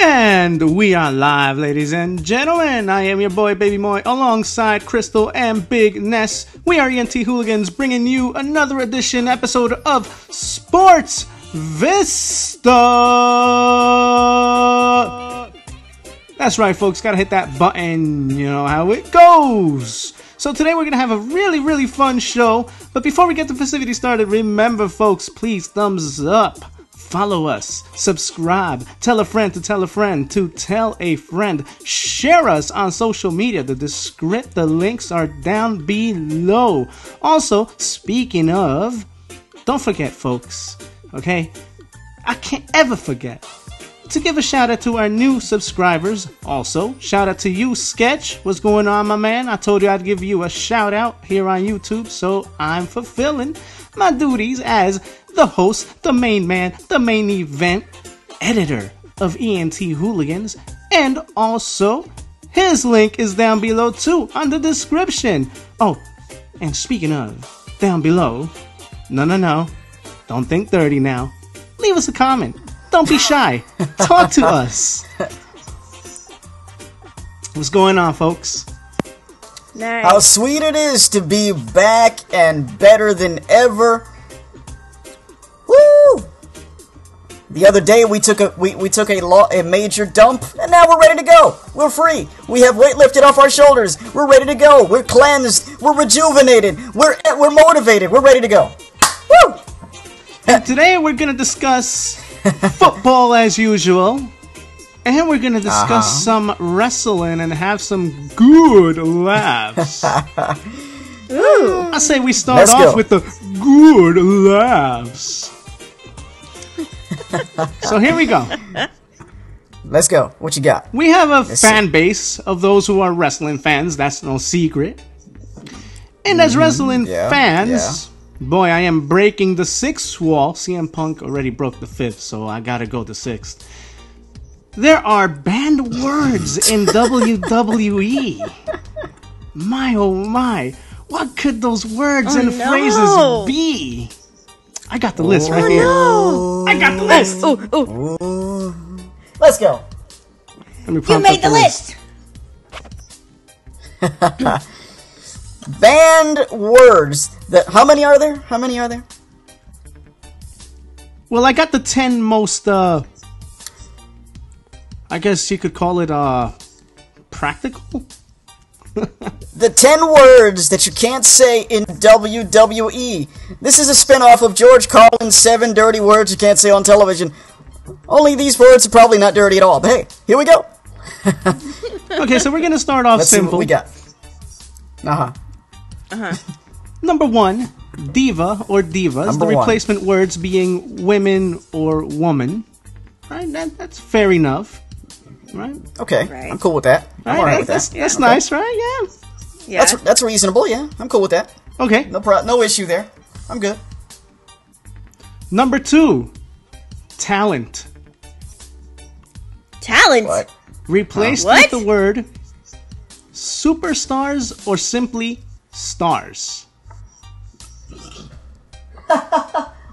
And we are live, ladies and gentlemen. I am your boy, Baby Moy, alongside Crystal and Big Ness. We are ENT Hooligans, bringing you another episode of Sports Vista. That's right, folks. Gotta hit that button. You know how it goes. So today we're gonna have a really fun show. But before we get the festivities started, remember, folks, please thumbs up. Follow us, subscribe, tell a friend to tell a friend to tell a friend. Share us on social media. The links are down below. Also, speaking of, don't forget, folks, okay? I can't ever forget to give a shout out to our new subscribers. Also, shout out to you, Sketch. What's going on, my man? I told you I'd give you a shout out here on YouTube, so I'm fulfilling my duties as the host, the main man, the main event, editor of ENT Hooligans, and also his link is down below too on the description. Oh, and speaking of, down below, no, don't think dirty now. Leave us a comment. Don't be shy. Talk to us. What's going on, folks? Nice. How sweet it is to be back and better than ever. Woo! The other day we took a major dump, and now we're ready to go. We're free. We have weight lifted off our shoulders. We're ready to go. We're cleansed. We're rejuvenated. We're motivated. We're ready to go. Woo! And today we're gonna discuss football as usual, and we're gonna discuss some wrestling and have some good laughs. Ooh. I say we start off with the good laughs. So here we go. Let's go. What you got? We have a fan base of those who are wrestling fans. That's no secret. And as wrestling fans, boy, I am breaking the sixth wall. CM Punk already broke the fifth, so I gotta go the sixth. There are banned words in WWE. My oh my. What could those words and phrases be? I got the list right here. No. I got the list. Let's go. You made the list. Banned words. How many are there? Well, I got the 10 most, I guess you could call it, practical? The 10 words that you can't say in WWE. This is a spin-off of George Carlin's 7 dirty words you can't say on television. Only these words are probably not dirty at all, but hey, here we go. Okay, so we're gonna start off simple. Let's see what we got. Number 1, diva or divas. Number the replacement words being women or woman. Right, that's fair enough. Right? Okay, right. I'm cool with that. I'm alright with that. That's nice, right? Yeah. That's reasonable, yeah. I'm cool with that. Okay. No issue there. I'm good. Number 2, talent. Talent? What? Replaced with the word superstars or simply stars.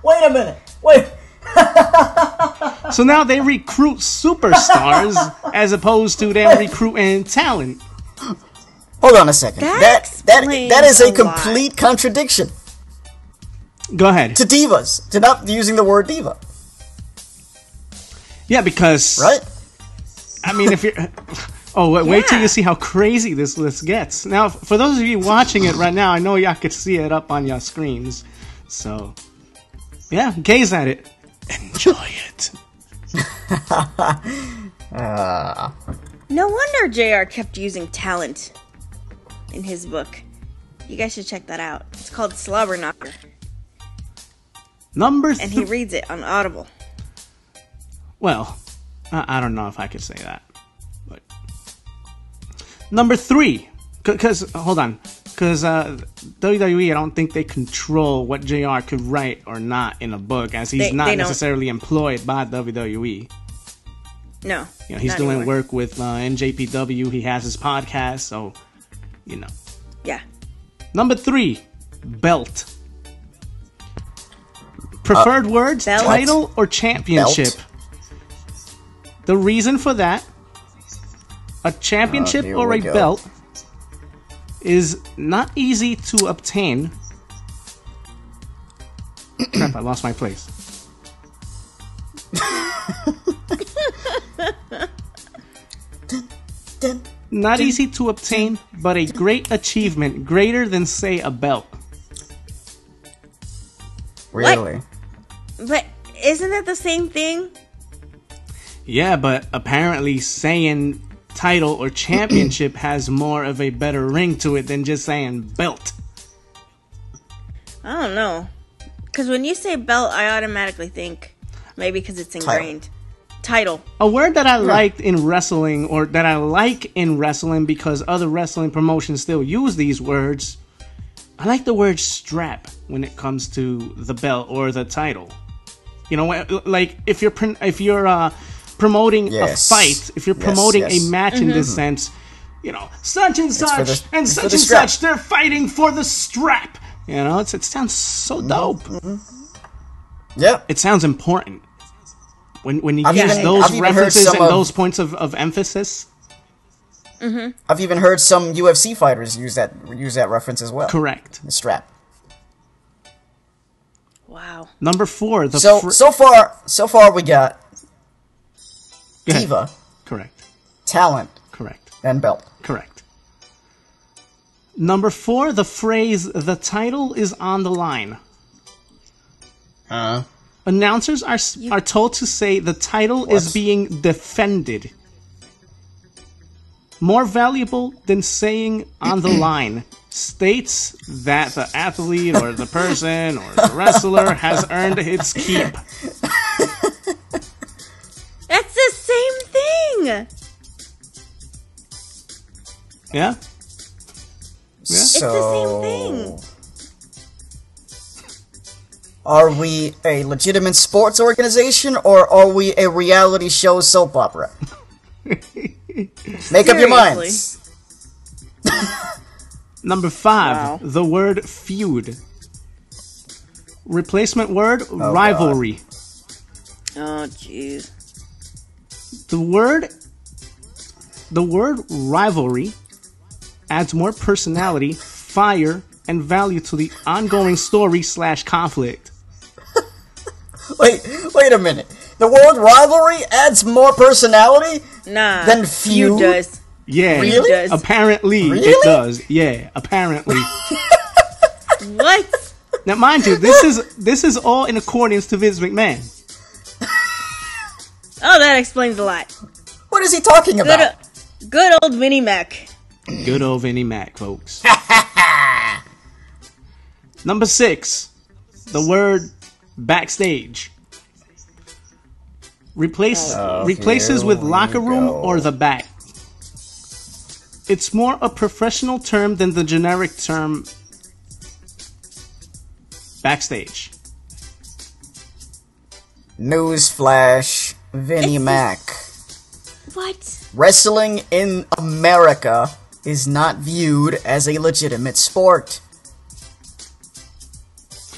Wait a minute. Wait. So now they recruit superstars as opposed to them recruiting talent. Hold on a second. That is a complete lot. contradiction. Go ahead. To divas. To not using the word diva. Yeah, because... Right? I mean, if you're... Oh, wait till you see how crazy this list gets. Now, for those of you watching it right now, I know y'all could see it up on your screens. So, yeah, gaze at it. Enjoy it. No wonder JR kept using talent in his book. You guys should check that out. It's called Slobber Knocker. And he reads it on Audible. Well, I don't know if I could say that. But number 3, because hold on, because WWE, I don't think they control what JR could write or not in a book, as he's not necessarily employed by WWE. No, you know, he's doing anymore. Work with NJPW. He has his podcast, so you know. Yeah. Number 3, belt. Preferred words, belt? title, or championship? The reason for that, a championship or a belt is not easy to obtain. Crap, I lost my place. Not easy to obtain, but a great achievement, greater than, say, a belt. Really? What? But isn't that the same thing? Yeah, but apparently saying title or championship has more of a better ring to it than just saying belt. I don't know. Because when you say belt, I automatically think, maybe because it's ingrained. Title. A word that I liked in wrestling, or that I like in wrestling because other wrestling promotions still use these words, I like the word strap when it comes to the belt or the title. You know, like if you're promoting a fight, if you're promoting a match in this sense, you know, such and such and such and such, they're fighting for the strap. You know, it sounds so dope. Yeah. It sounds important. When you use those references and those points of emphasis. I've even heard some UFC fighters use that reference as well. Correct. The strap. Wow. Number 4. So far we got diva. Correct. Talent. Correct. And belt. Correct. Number 4, the phrase, the title is on the line. Announcers are told to say the title is being defended. More valuable than saying on the line states that the athlete or the person or the wrestler has earned its keep. That's the same thing. Yeah? It's the same thing. Are we a legitimate sports organization, or are we a reality show soap opera? Make up your minds. Number 5, the word feud. Replacement word, rivalry. God. Oh, jeez. The word rivalry adds more personality, fire, and value to the ongoing story/conflict. Wait a minute. The word rivalry adds more personality than feud? Does. Yeah, really? Does. Apparently it does. Yeah, apparently. What? Now, mind you, this is all in accordance to Vince McMahon. Oh, that explains a lot. What is he talking about? Good old Vinnie Mac. Good old Vinnie Mac, folks. Number 6, the word backstage. Replaces with locker room or the back. It's more a professional term than the generic term backstage. Newsflash, Vinnie Mac. What? Wrestling in America is not viewed as a legitimate sport.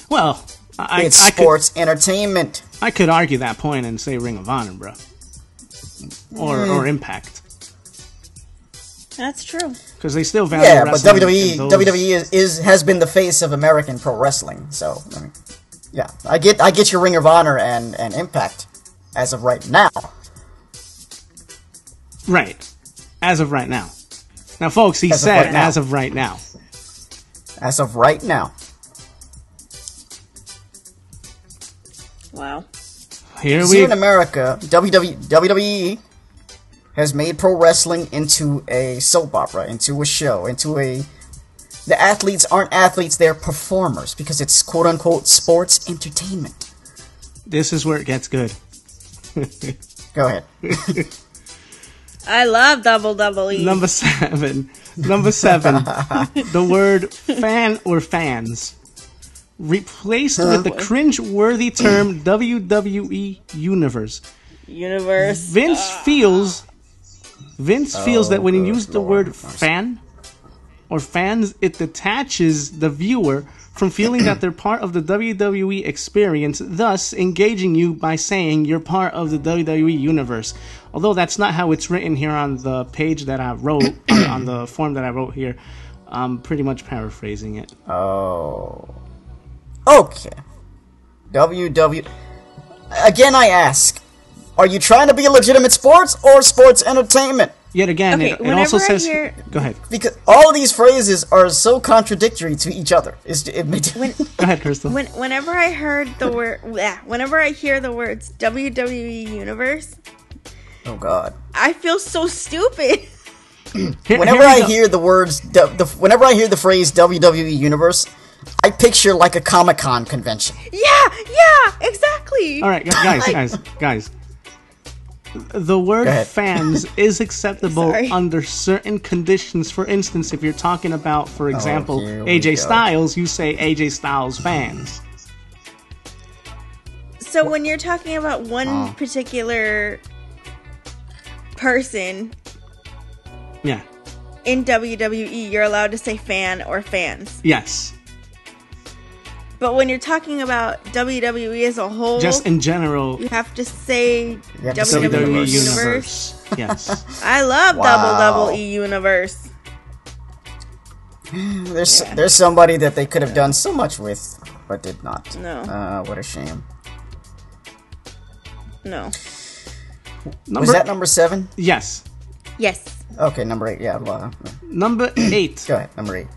Well, it's sports entertainment. I could argue that point and say Ring of Honor, bro. Or Impact. That's true. Because they still value wrestling. Yeah, but WWE has been the face of American pro wrestling. So, I mean, yeah, I get your Ring of Honor and Impact as of right now. Right. As of right now. Now, folks, he said as of right now. As of right now. Wow. Here in America, WWE has made pro wrestling into a soap opera, into a show, the athletes aren't athletes, they're performers, because it's quote-unquote sports entertainment. This is where it gets good. Go ahead. I love WWE. Number 7. The word fan or fans. Replaced with the cringe-worthy term WWE Universe. Vince feels that when you use the word fan or fans, it detaches the viewer from feeling that they're part of the WWE experience, thus engaging you by saying you're part of the WWE universe. Although that's not how it's written here on the page that I wrote, on the form that I wrote here. I'm pretty much paraphrasing it. Oh. Okay. WW. Again, I ask, are you trying to be legitimate sports or sports entertainment? Yet again, Okay, it also says... Go ahead. Because all of these phrases are so contradictory to each other. Go ahead, Crystal. Whenever I heard the word, whenever I hear the words WWE Universe, oh God, I feel so stupid. Whenever I hear the words, whenever I hear the phrase WWE Universe, I picture like a Comic-Con convention. Yeah, exactly. All right, guys. The word fans is acceptable under certain conditions. For instance, if you're talking about, for example, AJ Styles, you say AJ Styles fans. So when you're talking about one particular person in WWE, you're allowed to say fan or fans. Yes. But when you're talking about WWE as a whole, just in general, you have to say WWE Universe. Yes. I love WWE Universe. There's somebody that they could have done so much with, but did not. No. What a shame. No. Was that number 7? Yes. Yes. Okay, number 8. Yeah. Number 8. Go ahead. Number 8.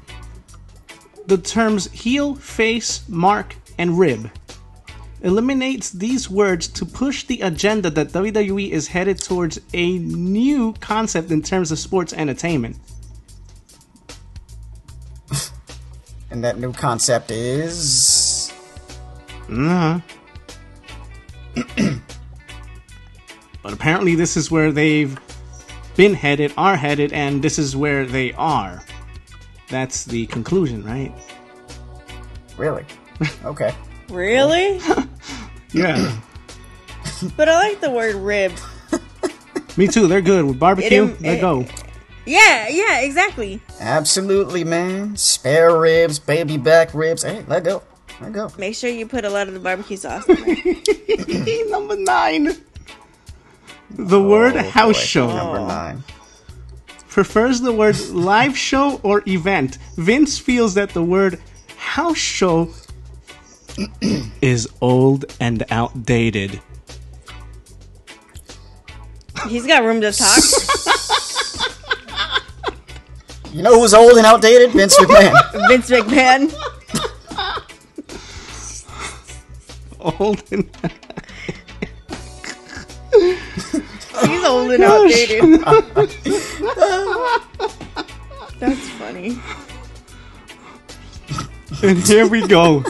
The terms heel, face, mark, and rib eliminates these words to push the agenda that WWE is headed towards a new concept in terms of sports entertainment. And that new concept is... But apparently this is where they've been headed, are headed, and this is where they are. That's the conclusion, right? Really? Okay. Really? Yeah. But I like the word rib. Me too. They're good. With barbecue, they go. Yeah, exactly. Absolutely, man. Spare ribs, baby back ribs. Hey, let go. Make sure you put a lot of the barbecue sauce in there. Number 9. The word house show. Number 9. Prefers the word live show or event. Vince feels that the word house show is old and outdated. He's got room to talk. You know who's old and outdated? Vince McMahon. Vince McMahon. Old and He's old and outdated. That's funny. And here we go.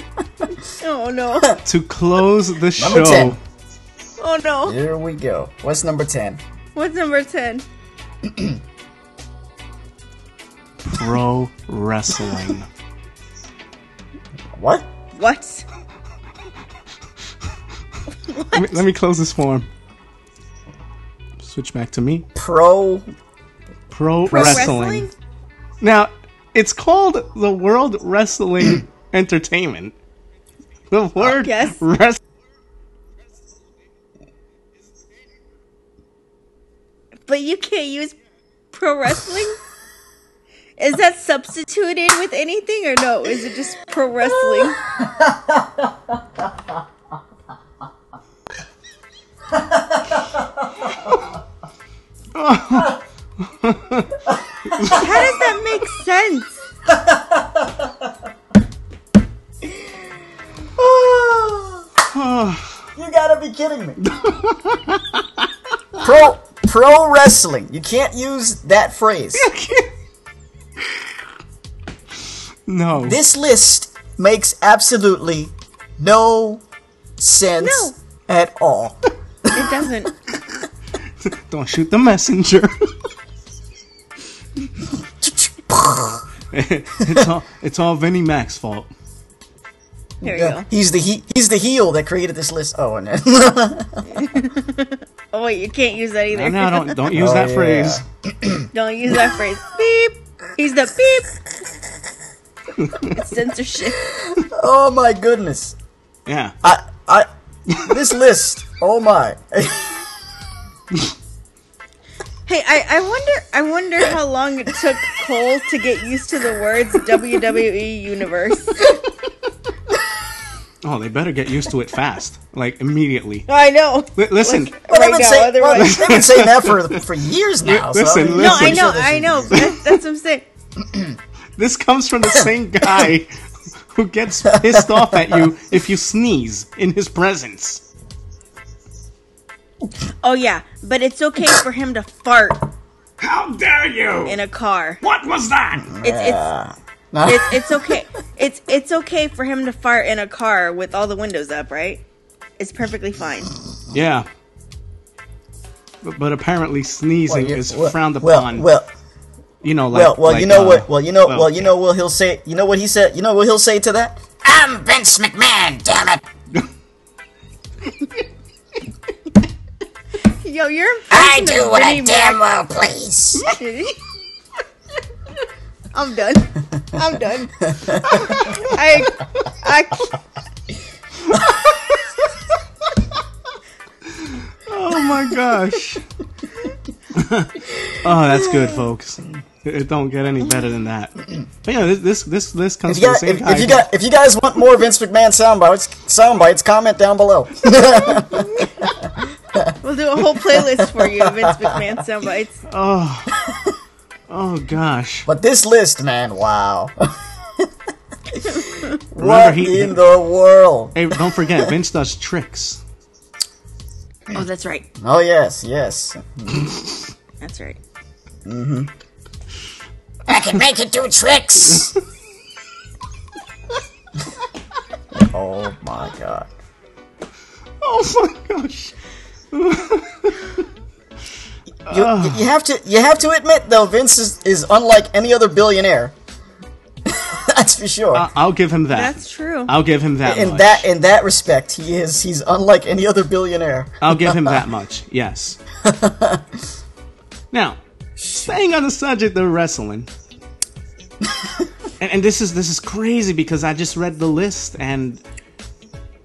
Oh no. To close the show. Number 10. Oh no. Here we go. What's number 10? What's number 10? Pro wrestling. What? What? Let me close this form. Switch back to me. Pro wrestling. Now, it's called the World Wrestling Entertainment. The word wrestling. But you can't use pro wrestling? Is that substituted with anything or no? Is it just pro wrestling? How does that make sense? You gotta be kidding me. Pro wrestling. You can't use that phrase. No. This list makes absolutely no sense at all. It doesn't. Don't shoot the messenger. It's all Vinnie Mac's fault. There you go. He's the heel that created this list. Oh, no. Oh wait, you can't use that either. No, don't use that phrase. Don't use that phrase. Beep. He's the beep. It's censorship. Oh my goodness. Yeah. This list. Oh my. Hey, I wonder how long it took Cole to get used to the words WWE Universe. Oh, they better get used to it fast, like immediately. I know. Listen, Well, Right now, otherwise- they've been saying that for years now. Listen, so, listen. No, I know. That's what I'm saying. this comes from the same guy who gets pissed off at you if you sneeze in his presence. Oh yeah, but it's okay for him to fart How dare you? in a car. What was that? It's okay. It's okay for him to fart in a car with all the windows up, right? It's perfectly fine. Yeah. But apparently sneezing is frowned upon. You know, you know what he'll say. You know what he said. You know what he'll say to that. I'm Vince McMahon. Damn it. Yo, you're. I do what I damn well please. I'm done. Oh my gosh. Oh, that's good, folks. It don't get any better than that. But yeah, this list comes from the same guy. If you guys want more Vince McMahon soundbites, comment down below. We'll do a whole playlist for you, Vince McMahon soundbites. Oh gosh. But this list, man, wow. Remember, in the world? Hey, don't forget, Vince does tricks. Oh, that's right. Oh yes. That's right. Mm-hmm. I can make it do tricks. Oh my god. Oh my gosh. You have to admit though, Vince is unlike any other billionaire. That's for sure. I'll give him that. That's true. I'll give him that in much. In that respect, he's unlike any other billionaire. I'll give him that much. Yes. Now, staying on the subject of wrestling, and this is crazy because I just read the list and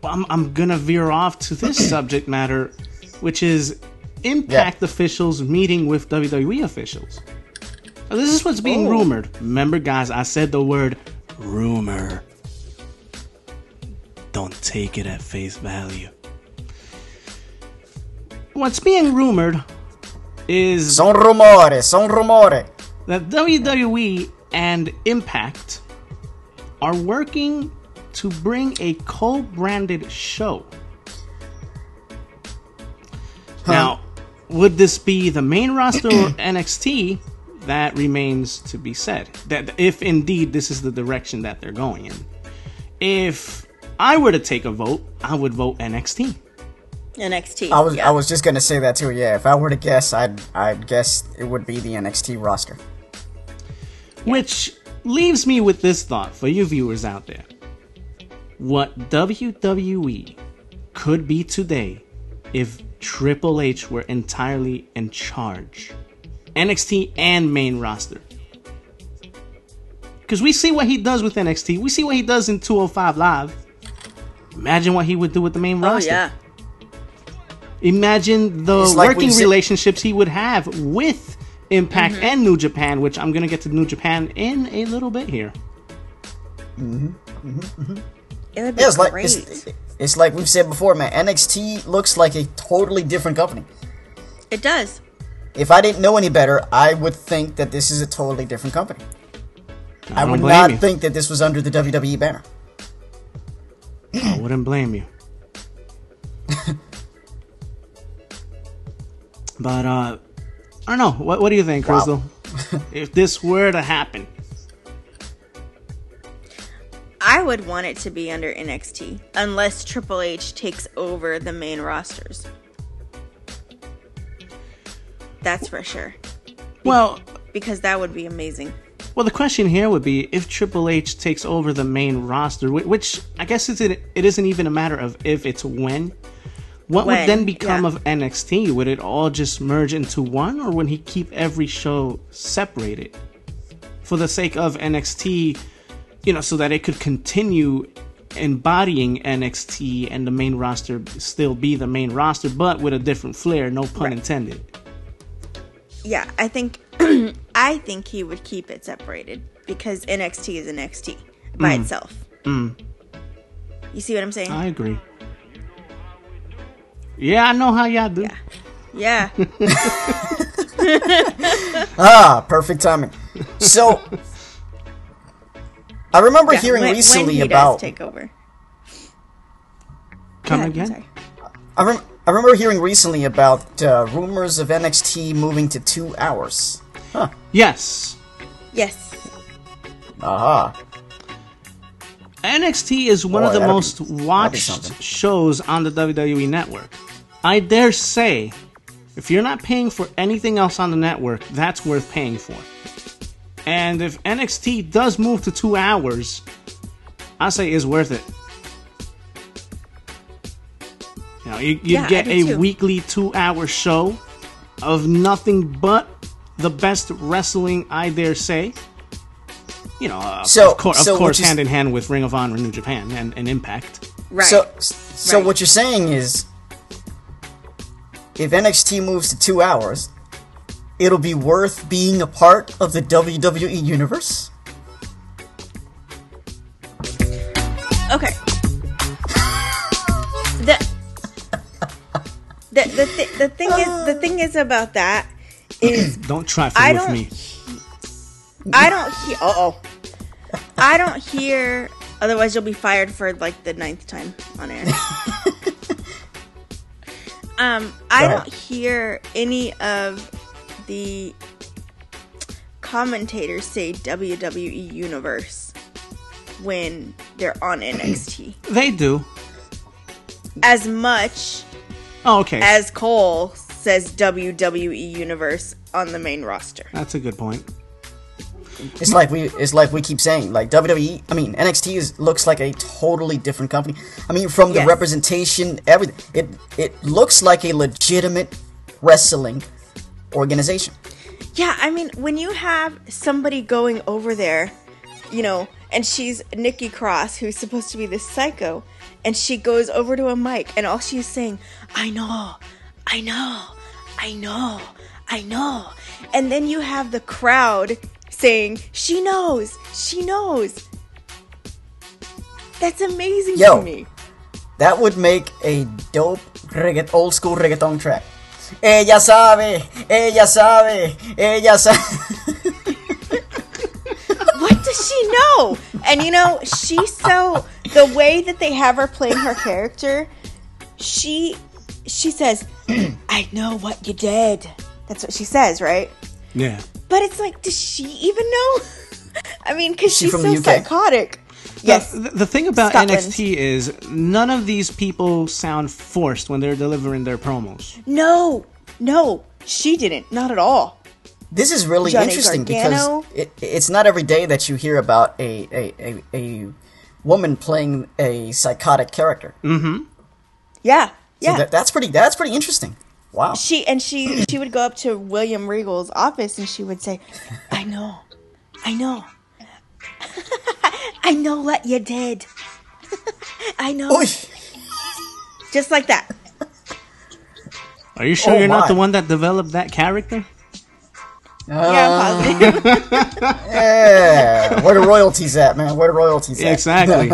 I'm gonna veer off to this subject matter, which is Impact officials meeting with WWE officials. Now, this is what's being rumored. Remember, guys, I said the word rumor. Don't take it at face value. What's being rumored is Son rumore. that WWE and Impact are working to bring a co-branded show. Now, would this be the main roster or NXT? That remains to be said. That if indeed this is the direction that they're going in. If I were to take a vote, I would vote NXT. NXT. I was just gonna say that too. Yeah, if I were to guess, I'd guess it would be the NXT roster. Which leaves me with this thought for you viewers out there. What WWE could be today if Triple H were entirely in charge. NXT and main roster. Because we see what he does with NXT. We see what he does in 205 Live. Imagine what he would do with the main roster. Oh, yeah. Imagine the working relationships he would have with Impact and New Japan, which I'm going to get to New Japan in a little bit here. It would be great. It's like we've said before, man. NXT looks like a totally different company. It does. If I didn't know any better, I would think that this is a totally different company. I would not think that this was under the WWE banner. I wouldn't blame you. But, I don't know. What do you think, Crystal? If this were to happen? I would want it to be under NXT, unless Triple H takes over the main rosters. That's for sure. Well, because that would be amazing. Well, the question here would be if Triple H takes over the main roster, which I guess it isn't even a matter of if, it's when. What would then become of NXT? Would it all just merge into one, or would he keep every show separated? For the sake of NXT so that it could continue embodying NXT and the main roster still be the main roster, but with a different flair, no pun intended. Yeah, I think I think he would keep it separated because NXT is NXT by itself. You see what I'm saying? I agree. Yeah, I know how y'all do. Yeah. Perfect timing. So, I remember hearing recently when he about... does take over. Come again? Sorry. I remember hearing recently about rumors of NXT moving to 2 hours. Huh. Yes. Aha. NXT is one of the most watched shows on the WWE network. I dare say, if you're not paying for anything else on the network, that's worth paying for. And if NXT does move to 2 hours, I say it's worth it. You get a weekly 2-hour show of nothing but the best wrestling, I dare say. Of course, hand in hand with Ring of Honor, New Japan, and Impact. Right. So what you're saying is, if NXT moves to 2 hours, it'll be worth being a part of the WWE universe? Okay. The thing is about that is don't try for with me. I don't hear. Otherwise, you'll be fired for like the 9th time on air. I don't hear any of the commentators say WWE Universe when they're on NXT. They do. As much as Cole says WWE Universe on the main roster. That's a good point. It's like we keep saying, like WWE. I mean, NXT looks like a totally different company. I mean, from the representation, everything. It looks like a legitimate wrestling organization. Yeah, I mean, when you have somebody going over there, and she's Nikki Cross, who's supposed to be this psycho, and she goes over to a mic, and all she's saying, I know. And then you have the crowd saying, she knows. That's amazing to me. That would make a dope old school reggaeton track. Ella sabe. What does she know? And she's the way that they have her playing her character, she says, I know what you did. That's what she says, right? Yeah. But it's like, does she even know? I mean, because she's so psychotic. Yes. The thing about NXT is none of these people sound forced when they're delivering their promos. No, she didn't. Not at all. This is really interesting because it's not every day that you hear about a woman playing a psychotic character. Mm-hmm. Yeah. So that's pretty interesting. Wow. She would go up to William Regal's office and she would say, I know. I know what you did. I know. Oy. Just like that. Are you sure you're not the one that developed that character? Yeah, I'm positive. Yeah. Where the royalties at, man? Where the royalties at? Exactly.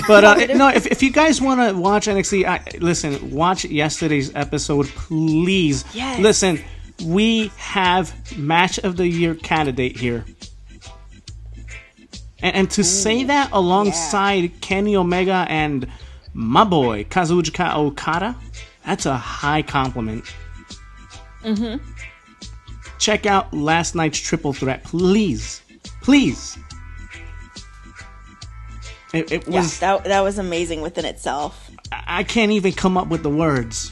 But no, if you guys want to watch NXT, listen, watch yesterday's episode, please. Yes. Listen, we have Match of the Year candidate here. And to say that alongside Kenny Omega and my boy, Kazuchika Okada, that's a high compliment. Mm-hmm. Check out last night's Triple Threat, please. Please. It was... Yeah, that was amazing within itself. I can't even come up with the words.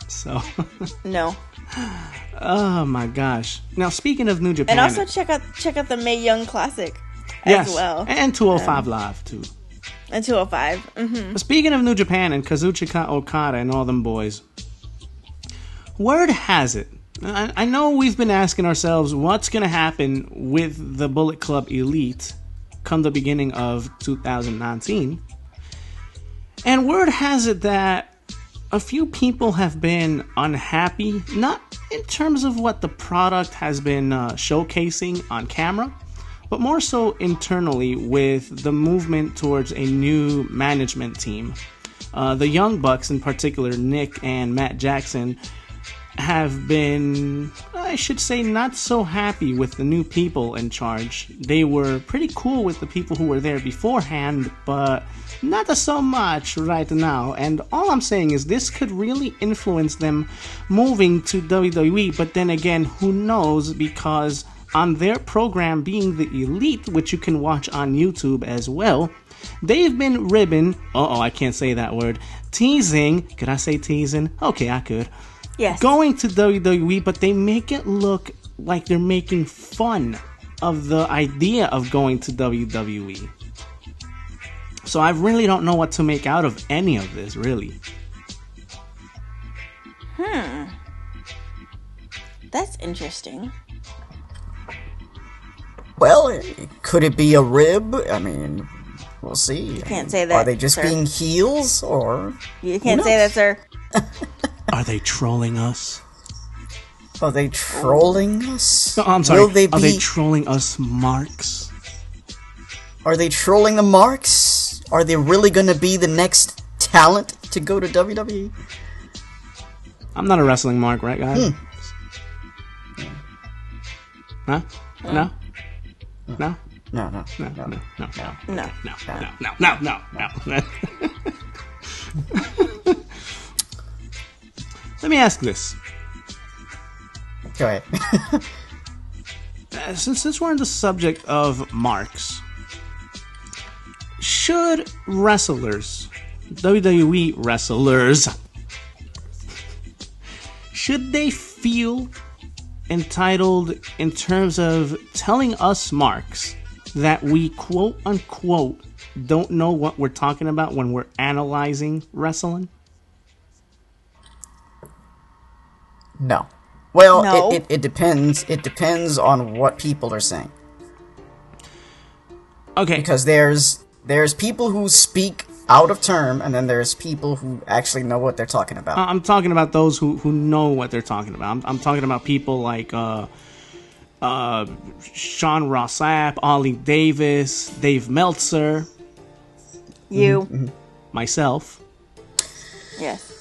So... No. Oh my gosh. Now, speaking of New Japan... And also check out the Mae Young Classic as well. And 205 Live, too. And 205. Mm-hmm. But speaking of New Japan and Kazuchika Okada and all them boys, word has it I know we've been asking ourselves what's going to happen with the Bullet Club Elite come the beginning of 2019. And word has it that a few people have been unhappy, not in terms of what the product has been showcasing on camera, but more so internally with the movement towards a new management team. The Young Bucks, in particular, Nick and Matt Jackson, have been, I should say, not so happy with the new people in charge. They were pretty cool with the people who were there beforehand, but not so much right now. And all I'm saying is this could really influence them moving to WWE, but then again, who knows, because on their program being the Elite, which you can watch on YouTube as well, they've been I can't say that word, teasing, could I say teasing? Okay, I could. Yes. Going to WWE, but they make it look like they're making fun of the idea of going to WWE. So I really don't know what to make out of any of this, really. That's interesting. Well, could it be a rib? I mean, we'll see. You can't say that. Are they just sir. being heels, or You can't say that, sir. Are they trolling us? are they trolling us? No, I'm sorry. Will they Are they be? trolling us, marks? Are they trolling the marks? Are they really going to be the next talent to go to WWE? I'm not a wrestling mark, right, guys? Huh? No? No? No. No, no, no, no, No. no, no, no, no. Let me ask this. Go ahead. Since we're on the subject of marks, should wrestlers, WWE wrestlers, should they feel entitled in terms of telling us marks that we quote unquote don't know what we're talking about when we're analyzing wrestling? No. Well, No. It depends. It depends on what people are saying. Okay. Because there's people who speak out of term, and then there's people who actually know what they're talking about. I'm talking about those who know what they're talking about. I'm talking about people like Sean Rossap, Ollie Davis, Dave Meltzer, You. myself. Yes.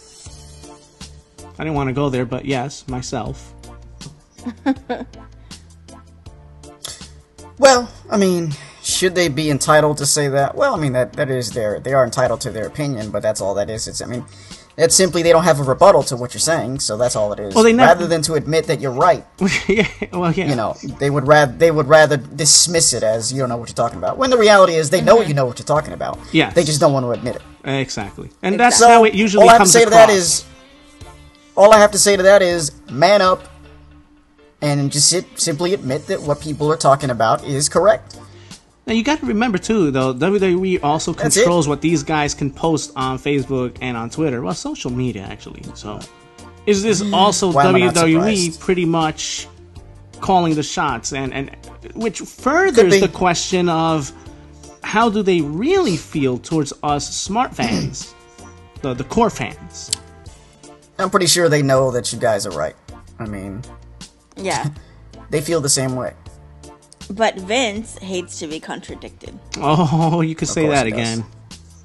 I didn't want to go there, but yes, myself. Well, I mean, should they be entitled to say that? Well, I mean, that is they are entitled to their opinion, but that's all that is. It's simply they don't have a rebuttal to what you're saying, so that's all it is. Well, rather than to admit that you're right, Yeah, well, yeah. you know, they would rather dismiss it as you don't know what you're talking about. When the reality is they know you know what you're talking about. Yes. They just don't want to admit it. Exactly. And that's So, how it usually all I have to comes say to across. that is, all I have to say to that is, man up, and just simply admit that what people are talking about is correct. Now, you got to remember, too, though, WWE also That's controls it. what these guys can post on Facebook and on Twitter. Well, social media, actually. So, is this also Why am I not WWE surprised? pretty much calling the shots? And which Could furthers be. the question of how do they really feel towards us smart fans, the core fans? I'm pretty sure they know that you guys are right. I mean, Yeah. they feel the same way. But Vince hates to be contradicted. Oh, you could say course that he does. again.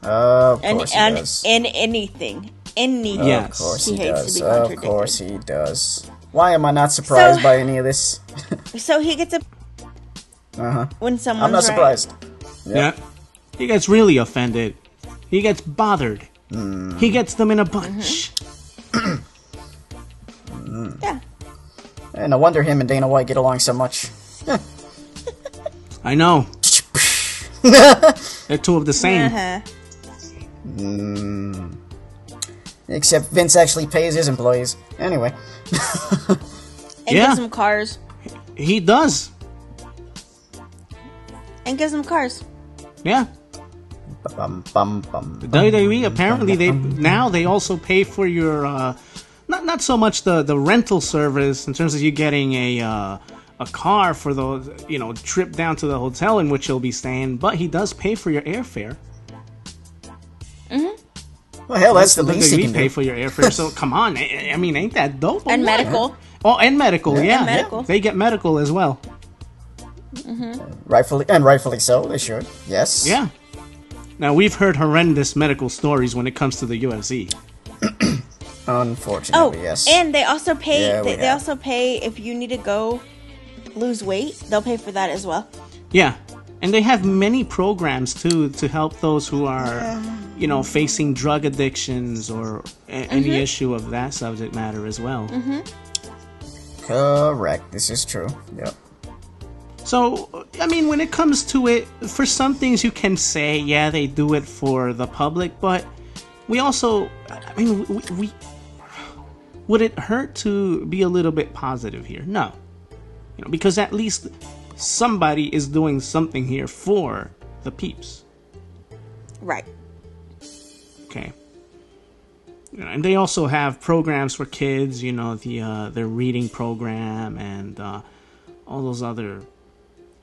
Of course he And does. in anything. Anything. Yes. Of course He he hates does. to be Of contradicted. course he does. Why am I not surprised So- by any of this? So he gets a when someone's I'm not right. surprised. Yeah. He gets really offended. He gets bothered. He gets them in a bunch. Yeah. And no wonder him and Dana White get along so much. I know. They're two of the same. Uh-huh. Except Vince actually pays his employees. Anyway. And Yeah. gives them cars. He does. And gives them cars. Yeah. Bum, bum, bum. WWE apparently they also pay for your not so much the rental service in terms of you getting a car for the trip down to the hotel in which you'll be staying, but he does pay for your airfare. Well, hell, that's the least he can pay do. for your airfare. So come on, I mean, ain't that dope? And medical. Oh, and medical, yeah. And medical. They get medical as well. Rightfully so. They should. Yes. Yeah. Now we've heard horrendous medical stories when it comes to the UFC. Unfortunately, yes. And they also pay. Yeah, they also pay if you need to go lose weight. They'll pay for that as well. Yeah, and they have many programs too to help those who are, facing drug addictions or any issue of that subject matter as well. Correct. This is true. Yep. So, I mean, when it comes to it, for some things you can say, yeah, they do it for the public, but we also, I mean, we would it hurt to be a little bit positive here? No. Because at least somebody is doing something here for the peeps. Right. Okay. And they also have programs for kids, their reading program and all those other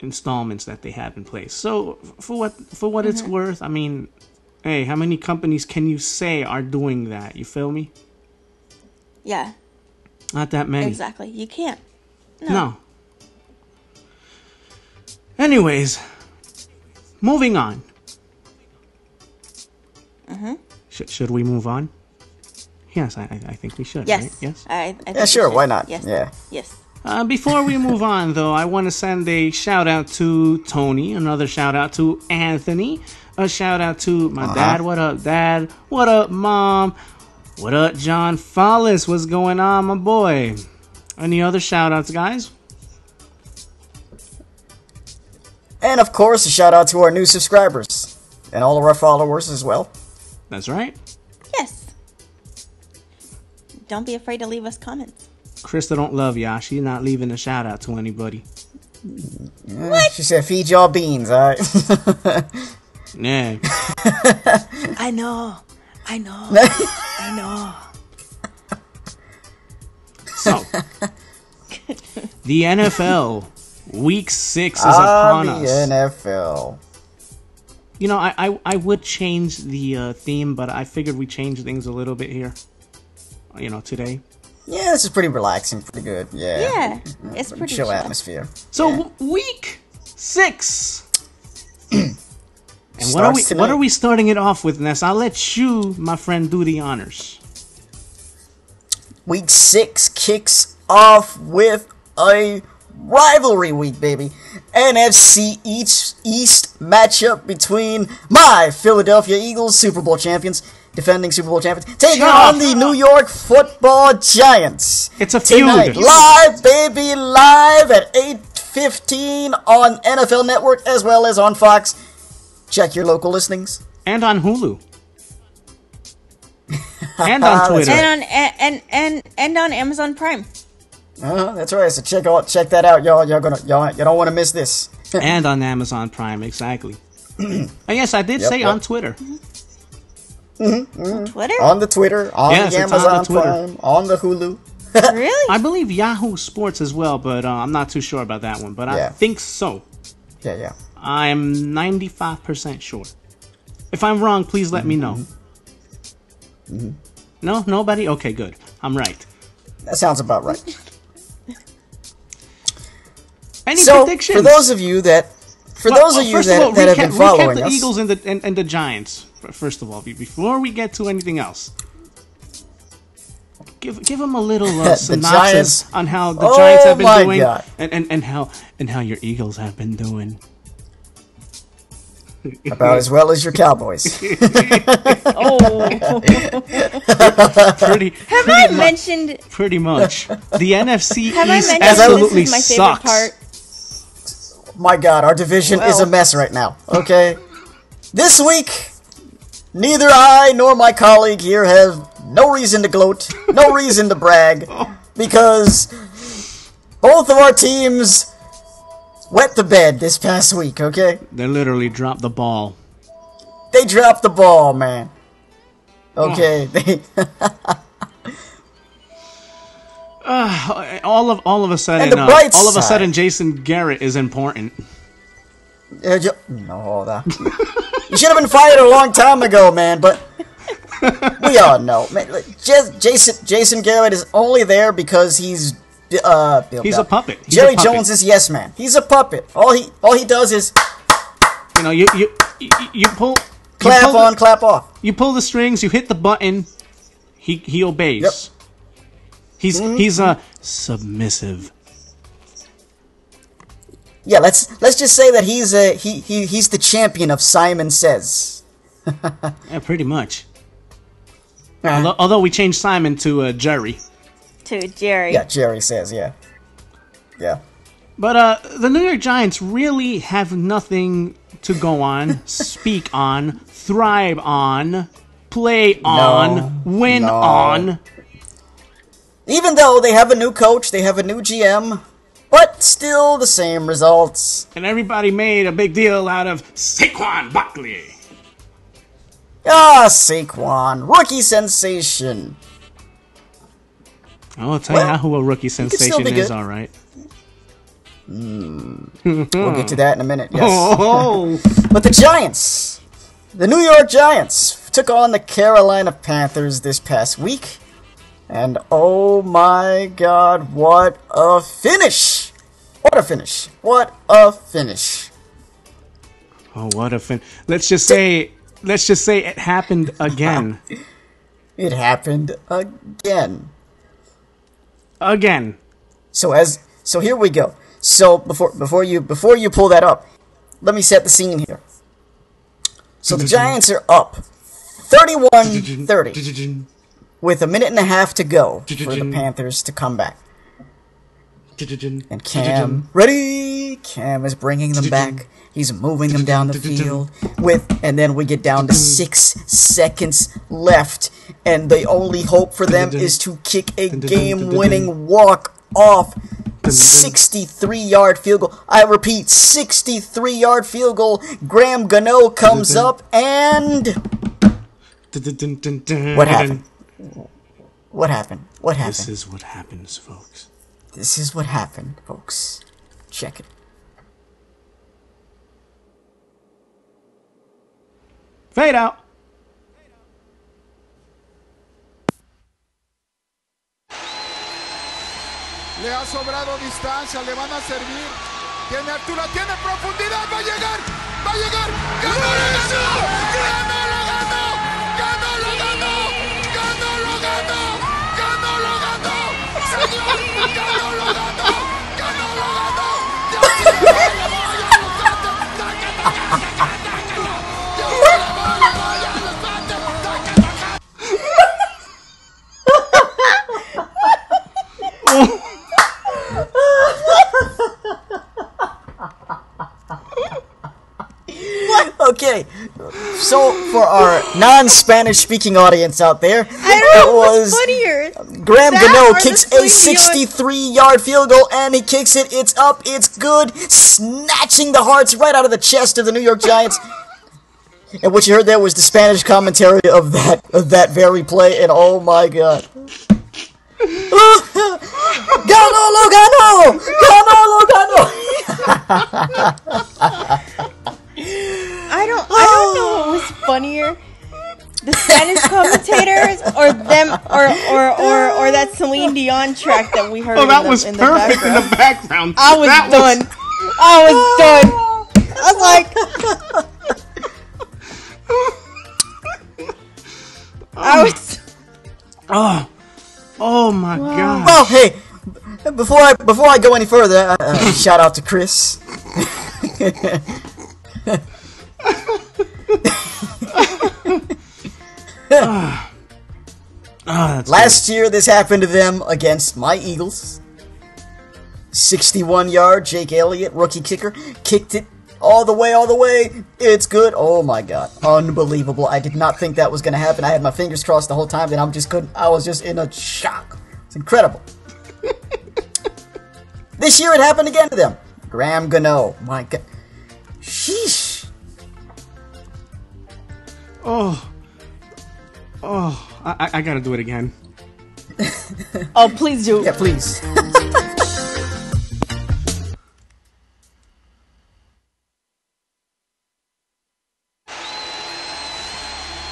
installments that they have in place. So for what it's worth, I mean, hey, how many companies can you say are doing that? You feel me? Yeah. Not that many. Exactly. You can't. No. Anyways, moving on. Should we move on? Yes, I think we should. Yes. Right? Yes. I think Yeah, sure. we Why should. not? Yes. Yeah. Yes. Before we move on, though, I want to send a shout out to Tony, another shout out to Anthony, a shout out to my dad. What up, Dad? What up, Mom? What up, John Follis? What's going on, my boy? Any other shout outs, guys? And of course, a shout out to our new subscribers and all of our followers as well. That's right. Yes. Don't be afraid to leave us comments. Krista don't love y'all. She's not leaving a shout out to anybody. What? She said, feed y'all beans, alright? Yeah. I know. I know. So, the NFL Week 6 is upon us. The NFL. I would change the theme, but I figured we change things a little bit here. Today. Yeah, this is pretty relaxing, pretty good. Yeah. Yeah, it's pretty chill chill. atmosphere. So Week 6. And Starts what are we starting it off with, Ness? I'll let you, my friend, do the honors. Week 6 kicks off with a rivalry week, baby. NFC East matchup between my Philadelphia Eagles, Super Bowl champions, defending Super Bowl champions, taking on the New York Football Giants. It's a feud. Tonight, live, baby, live at 8:15 on NFL Network as well as on Fox. Check your local listings. And on Hulu. And on Twitter. And on Amazon Prime. That's right. So check that out, y'all. You don't want to miss this. And on Amazon Prime, exactly. And yes, I did say on Twitter. Twitter? On the Twitter, on Yes, the it's on Amazon the Twitter. Prime, on the Hulu. Really? I believe Yahoo Sports as well, but I'm not too sure about that one. But I think so. Yeah. I'm 95% sure. If I'm wrong, please let me know. No? Nobody? Okay, good. I'm right. That sounds about right. Any So, predictions? for those of you that have been following recap the us, Eagles and the Giants. First of all, before we get to anything else, give them a little synopsis Giants. on how the Giants have been my doing, God. and how your Eagles have been doing. about as well as your Cowboys. Oh. Have I mentioned... Pretty much. The NFC Have I East mentioned absolutely this is my favorite sucks. part? My God, our division is a Well. mess right now. Okay, this week, neither I nor my colleague here have no reason to gloat, no reason to brag, because both of our teams wet the bed this past week. Okay, They literally dropped the ball. they dropped the ball, man. Okay, they. All of a sudden, And the bright all of a side. sudden, Jason Garrett is important. No, you should have been fired a long time ago, man. But we all know, man. Jason Garrett is only there because he's He's a puppet. He's Jerry a puppet. Jones is yes man. He's a puppet. All he does is You know, you pull. clap on, clap off. You pull the strings. You hit the button. He obeys. Yep. He's submissive. Yeah, let's just say that he's the champion of Simon Says. Yeah, pretty much. Although we changed Simon to Jerry. To Jerry. Yeah, Jerry Says. Yeah. But the New York Giants really have nothing to go on, speak on, thrive on, play on, win on. Even though they have a new coach, they have a new GM, but still the same results. And everybody made a big deal out of Saquon Barkley. Ah, Saquon, rookie sensation. I'll tell you who a rookie still sensation be is, good. all right. We'll get to that in a minute, yes. Oh. But the Giants, the New York Giants, took on the Carolina Panthers this past week. And oh my god, what a finish! What a finish! What a finish! Oh, what a fin! Let's just say it happened again. It happened again. Again. So here we go. So before you pull that up, let me set the scene here. So the Giants are up 31-30 with a minute and a half to go for the Panthers to come back. And Cam is bringing them back. He's moving them down the field and then we get down to 6 seconds left, and the only hope for them is to kick a game-winning walk-off 63-yard field goal. I repeat, 63-yard field goal. Graham Gano comes up and what happened? What happened? What happened? This is what happens, folks. This is what happened, folks. Check it. Fade out. Le ha sobrado distancia, le van a servir. Tiene altura, tiene profundidad, va a llegar, va a llegar. ¡Ganó, lo ganó! ¡Ganó, lo ganó! ¡Ganó, lo ganó! ¡Ganó, lo ganó! ¡Ganó, lo ganó! ¡Señor! ¡Ganó, lo ganó! ¡Ganó, lo ganó! ¡Ya se le va la valla a los Santos! ¡Taca, taca, taca, taca! ¡Ya se le va la valla a los Santos! ¡Taca, taca! Okay, so for our non-Spanish speaking audience out there, I don't know what's funnier. Graham That Gano or kicks the a Celine 63-yard field goal, and he kicks it. It's up. It's good, snatching the hearts right out of the chest of the New York Giants. And what you heard there was the Spanish commentary of that very play, and oh my god. Gano lo gano! Gano lo gano! I don't know what was funnier. The Spanish commentators or them or that Celine Dion track that we heard Oh, that was in the perfect in background. the background. I was That done. I was done. I was like I was Oh my god. Well, hey, before I go any further, shout out to Chris. Last year, this happened to them against my Eagles. 61-yard Jake Elliott, rookie kicker, kicked it all the way. It's good. Oh my god, unbelievable! I did not think that was going to happen. I had my fingers crossed the whole time, and I was just in a shock. It's incredible. This year, it happened again to them. Graham Gano, my god, sheesh. I gotta do it again. Oh, please do. Yeah, please.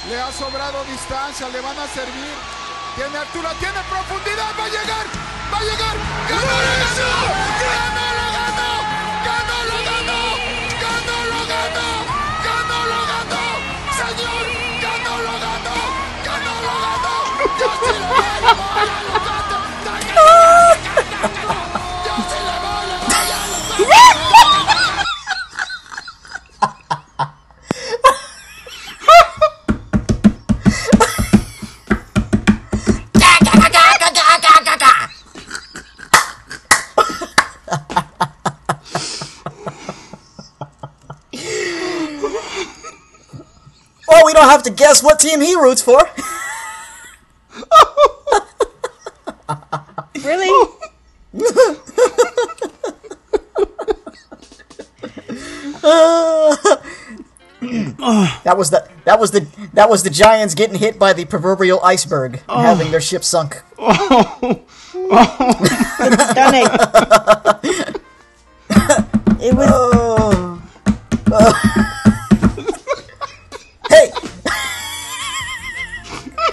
Le ha sobrado distancia, le van a servir. Tiene altura, tiene profundidad, va a llegar, va a llegar. ¡Ganó, lo ganó! ¡Ganó, lo ganó! ¡Ganó, lo ganó! ¡Ganó, lo ganó! ¡Ganó, lo ganó! ¡Señor! ¡Ganó, lo ganó! ¡Ganó, lo ganó! ¡Yo sí le voy, le voy a los gatos! ¡Yo sí le voy, le voy a los gatos! Oh, we don't have to guess what team he roots for. Really? That was the Giants getting hit by the proverbial iceberg and having their ship sunk. Done it. It was. Hey,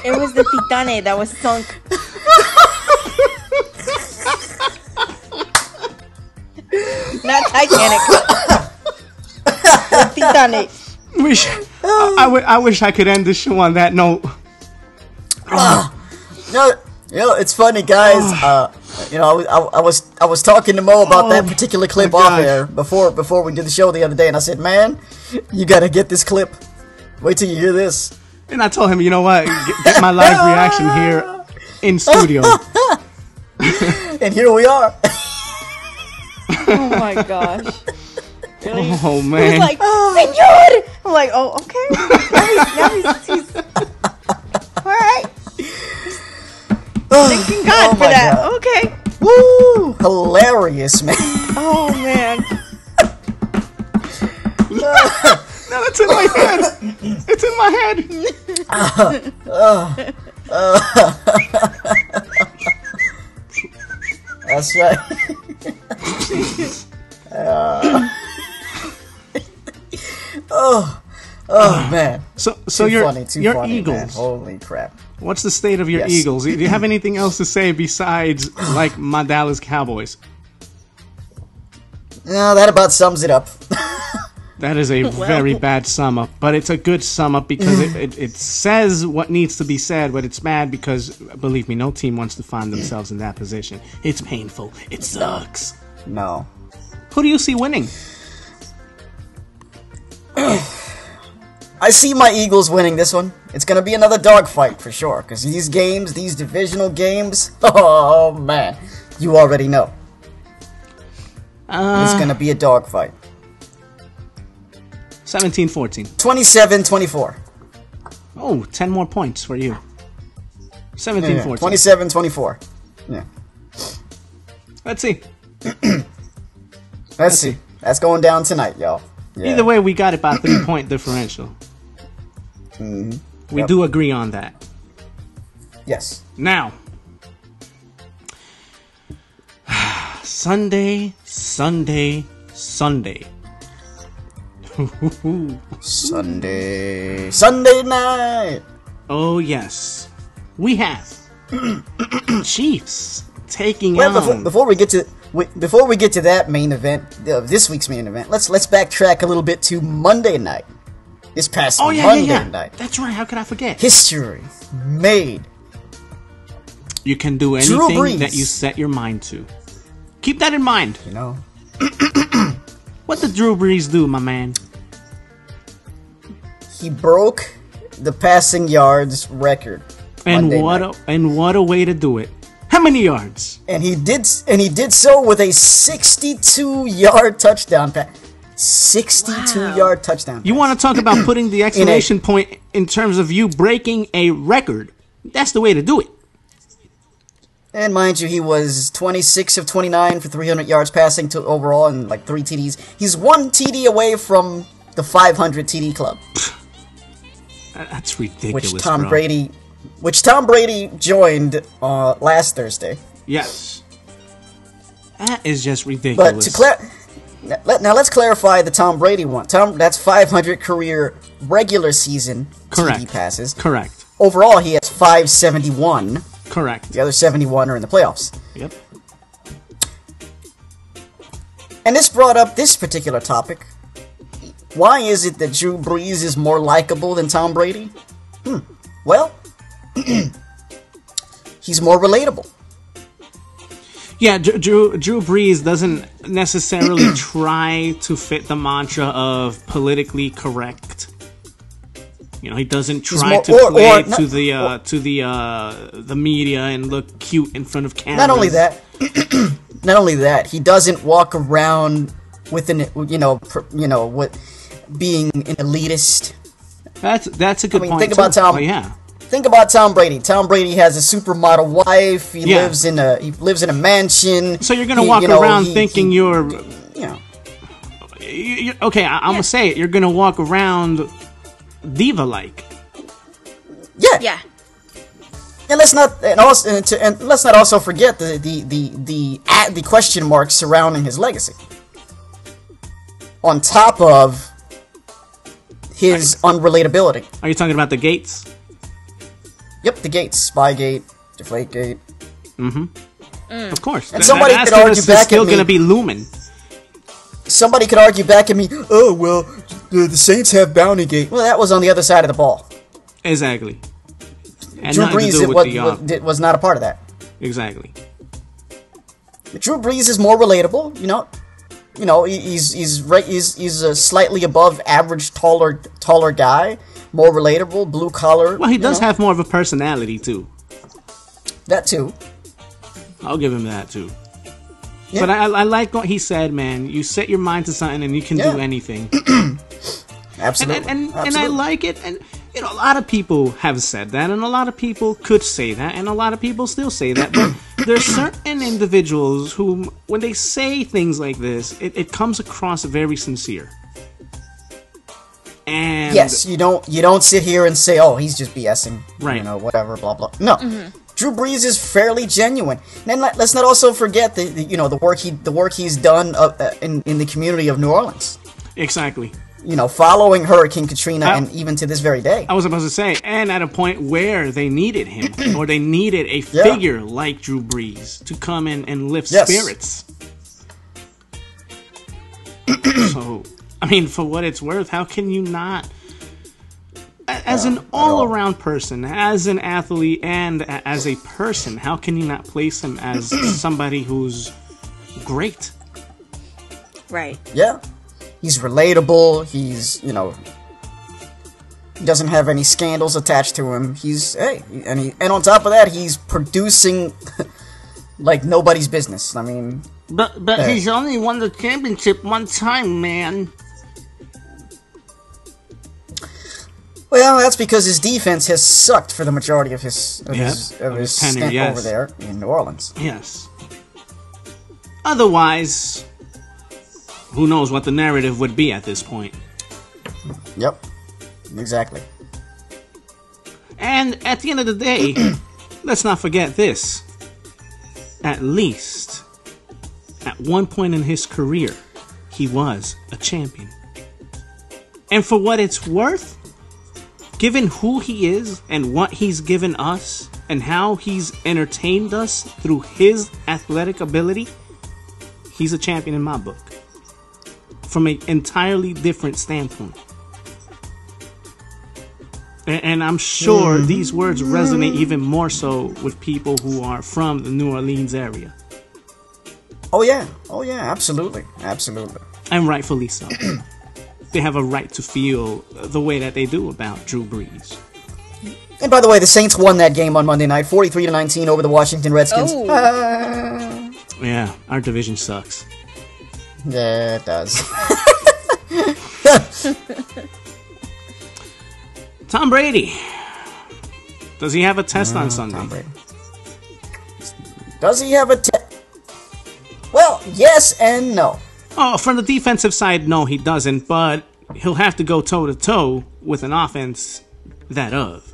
It was the Titane that was sunk. Not Titanic. The Titanic. I wish I could end the show on that note. it's funny, guys. I was talking to Mo about that particular clip off air before we did the show the other day, and I said, "Man, you gotta get this clip. Wait till you hear this." And I told him, you know what? Get my live reaction here in studio. And here we are. Oh my gosh. Really? Oh He man. was like, Senor! I'm like, oh, okay. Now he's alright. Thanking God for that. God. Okay. Woo! Hilarious, man. Oh man. No, it's in my head. It's in my head. That's right. Oh man. So Too your funny, Eagles. Man. Holy crap. What's the state of your Yes. Eagles? Do you have anything else to say besides like my Dallas Cowboys? No, that about sums it up. That is a very bad sum up, but it's a good sum up because it says what needs to be said, but it's bad because, believe me, no team wants to find themselves in that position. It's painful. It sucks. No. Who do you see winning? I see my Eagles winning this one. It's gonna be another dogfight for sure, because these games, these divisional games, oh man, you already know. It's gonna be a dogfight. 17-14. 27-24. Oh, 10 more points for you. 17-14. 27-24. Yeah. Let's see. Let's see. That's going down tonight, y'all. Yeah. Either way, we got it by 3-point differential. We do agree on that. Yes. Now, Sunday. Sunday night. Oh yes, we have Chiefs taking Well, on. before we get to that main event, this week's main event, let's backtrack a little bit to Monday night. This past Monday night. That's right. How could I forget? History made. You can do Drew anything Brees. that you set your mind to. Keep that in mind. You know. What did Drew Brees do, my man? He broke the passing yards record. And Monday what night. what a way to do it. How many yards? And he did so with a 62-yard touchdown pass. 62-yard touchdown. You want to talk about putting the exclamation point in terms of you breaking a record? That's the way to do it. And mind you, he was 26 of 29 for 300 yards passing to overall and like 3 TDs. He's 1 TD away from the 500 TD club, That's ridiculous, which Tom bro. Brady which Tom Brady joined last Thursday. Yes. That is just But ridiculous. now let's clarify the Tom Brady one. That's 500 career regular season Correct. TV passes. Correct. Overall, he has 571. Correct. The other 71 are in the playoffs. Yep. And this brought up this particular topic. Why is it that Drew Brees is more likable than Tom Brady? Well, he's more relatable. Yeah, Drew Brees doesn't necessarily try to fit the mantra of politically correct. You know, he doesn't try to play to the media and look cute in front of cameras. Not only that, he doesn't walk around with an what being an elitist. That's a good point. Think about Tom. Oh, yeah. Think about Tom Brady. Tom Brady has a supermodel wife. He lives in a mansion. So you're gonna walk around thinking you're. Okay, I'm gonna say it. You're gonna walk around diva-like. Yeah. And let's not also forget the question marks surrounding his legacy. On top of his unrelatability. Are you talking about the Gates? Yep, the Gates, Spygate, Deflategate. Of course. And somebody could argue back at still me. going to be looming. Somebody could argue back at me. Oh well, the Saints have Bountygate. Well, that was on the other side of the ball. Exactly. And Drew Brees was not a part of that. Exactly. Drew Brees is more relatable. He's a slightly above average taller guy. More relatable, blue collar. Well, he does have more of a personality too. That too. I'll give him that too. Yeah. But I like what he said, man. You set your mind to something and you can do anything. Absolutely. And I like it. And a lot of people have said that, and a lot of people could say that, and a lot of people still say that. But there's certain individuals who, when they say things like this, it comes across very sincere. And yes, you don't sit here and say, "Oh, he's just BSing," right? Whatever, blah blah. No, Drew Brees is fairly genuine. And let's not also forget the work he's done in the community of New Orleans. Exactly. Following Hurricane Katrina, and even to this very day. I was supposed to say, and at a point where they needed him, or they needed a figure like Drew Brees to come in and lift spirits. So, I mean, for what it's worth, how can you not, as an all-around person, as an athlete, and as a person, how can you not place him as somebody who's great? Right. Yeah. He's relatable. He's, he doesn't have any scandals attached to him. And on top of that, he's producing like nobody's business. I mean, but he's only won the championship one time, man. Well, that's because his defense has sucked for the majority of his tenure, stint over there in New Orleans. Yes. Otherwise, who knows what the narrative would be at this point. Yep. Exactly. And at the end of the day, let's not forget this. At least, at one point in his career, he was a champion. And for what it's worth, given who he is and what he's given us and how he's entertained us through his athletic ability, he's a champion in my book. From an entirely different standpoint. And I'm sure these words resonate even more so with people who are from the New Orleans area. Oh yeah, absolutely. And rightfully so. They have a right to feel the way that they do about Drew Brees. And by the way, the Saints won that game on Monday night, 43-19 over the Washington Redskins. Yeah, our division sucks. Yeah, it does. Tom Brady. Does he have a test on Sunday? Tom Brady. Does he have a test? Well, yes and no. Oh, from the defensive side, no, he doesn't. But he'll have to go toe-to-toe with an offense that of.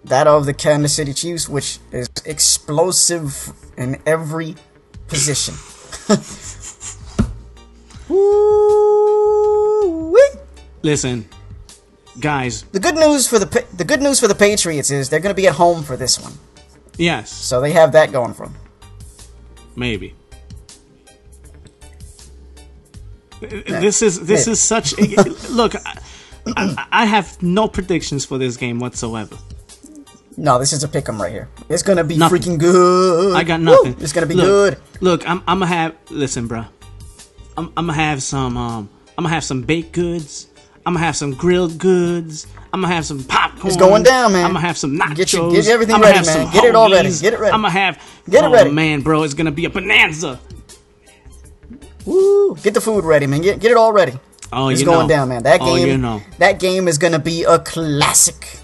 that of the Kansas City Chiefs, which is explosive in every position. Woo-wee. Listen, guys. The good news for the Patriots is they're going to be at home for this one. Yes. So they have that going for them. Maybe. This is such. Look, I have no predictions for this game whatsoever. No, this is a pick'em right here. It's gonna be Nothing. freaking good. I got nothing. Woo, it's gonna be good. Look, I'm gonna have. Listen, bro. I'm gonna have some. I'm gonna have some baked goods. I'm gonna have some grilled goods. I'm gonna have some popcorn. It's going down, man. I'm gonna have some nachos. Get everything I'm ready, have man. some Get it all ready. hoagies. Get it ready. I'm gonna have. Get it ready. Oh man, bro, it's gonna be a bonanza. Woo! Get the food ready, man. Get it all ready. Oh, it's you going know. down, man. That game. Oh, you know. That game is gonna be a classic.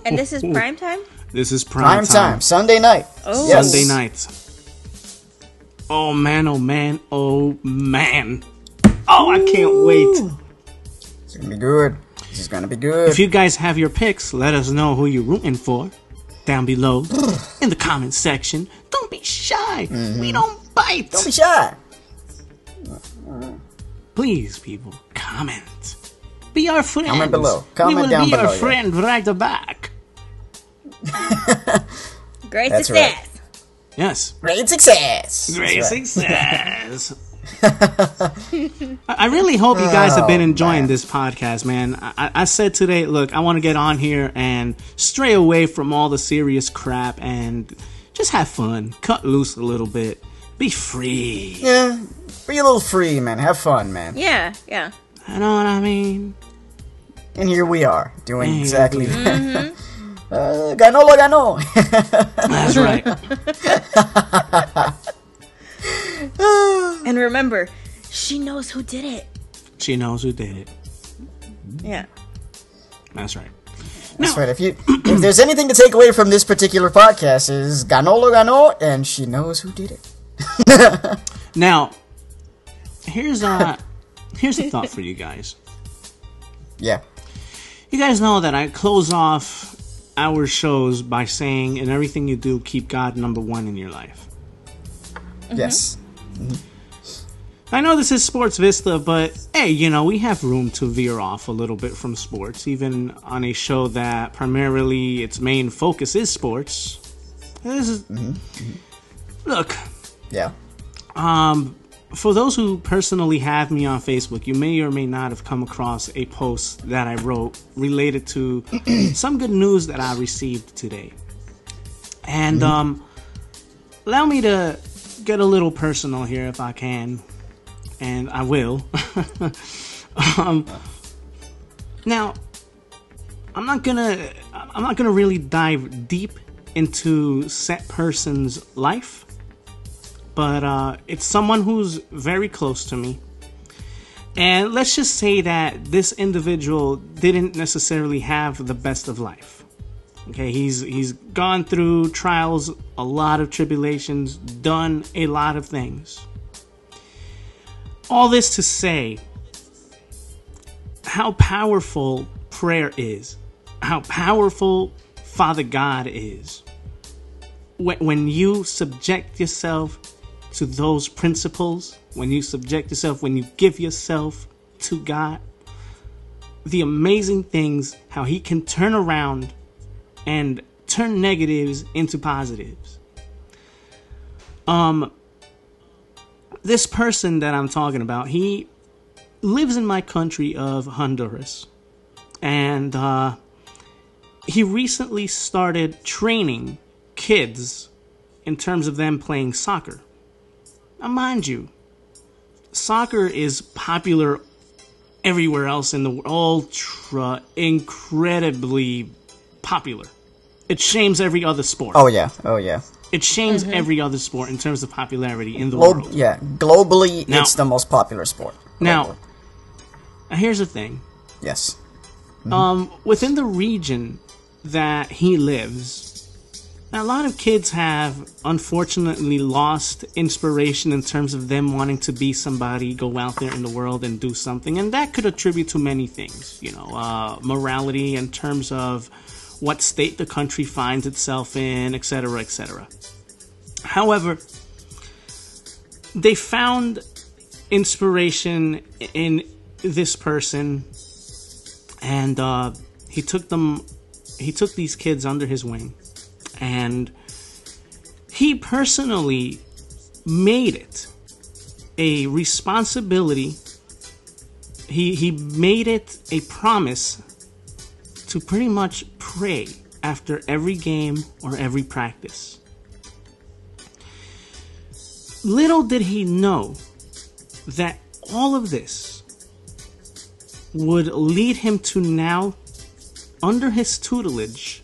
And this is prime time? This is prime time. Sunday night. Oh. Yes. Sunday nights. Oh man, oh man, oh man. Oh, I can't wait. It's gonna be good. This is gonna be good. If you guys have your picks, let us know who you're rooting for down below in the comment section. Don't be shy. We don't bite. Don't be shy. Please, people, comment. Be our friend. Comment below. Comment down We will be below, our yeah. friend right back. Great That's success. Yes. Great success. Great That's right. success. I really hope you guys have been enjoying this podcast, man. I said today, look, I want to get on here and stray away from all the serious crap and just have fun. Cut loose a little bit. Be free. Yeah. Be a little free, man. Have fun, man. Yeah, yeah. You know what I mean? And here we are, doing Hey, exactly dude. that. Ganó lo ganó. That's right. And remember, she knows who did it. She knows who did it. Yeah. That's right. That's right. If there's anything to take away from this particular podcast is ganó lo ganó, and she knows who did it. Now, here's a thought for you guys. Yeah. You guys know that I close off our shows by saying, in everything you do, keep God number one in your life. Yes. I know this is SportsVista, but hey, you know, we have room to veer off a little bit from sports, even on a show that primarily its main focus is sports. This is, look, Yeah. for those who personally have me on Facebook, you may or may not have come across a post that I wrote related to some good news that I received today. And allow me to get a little personal here if I can, and I will. Now, I'm not gonna really dive deep into said person's life, but it's someone who's very close to me. And let's just say that this individual didn't necessarily have the best of life. Okay, he's gone through trials, a lot of tribulations, done a lot of things. All this to say how powerful prayer is, how powerful Father God is. When you subject yourself to those principles, when you give yourself to God, the amazing things, how he can turn around and turn negatives into positives. This person that I'm talking about, he lives in my country of Honduras, and he recently started training kids in terms of them playing soccer. Now, mind you, soccer is popular everywhere else in the world, incredibly popular. It shames every other sport. Oh yeah. Oh yeah. It shames every other sport in terms of popularity in the world. Yeah. Globally, Now- it's the most popular sport. Now, here's the thing. Yes. Within the region that he lives, a lot of kids have unfortunately lost inspiration in terms of them wanting to be somebody, go out there in the world and do something. And that could attribute to many things, morality in terms of what state the country finds itself in, etc., etc. However, they found inspiration in this person, and he took these kids under his wing, and he personally made it a responsibility. He made it a promise to pretty much pray after every game or every practice. Little did he know that all of this would lead him to now, under his tutelage,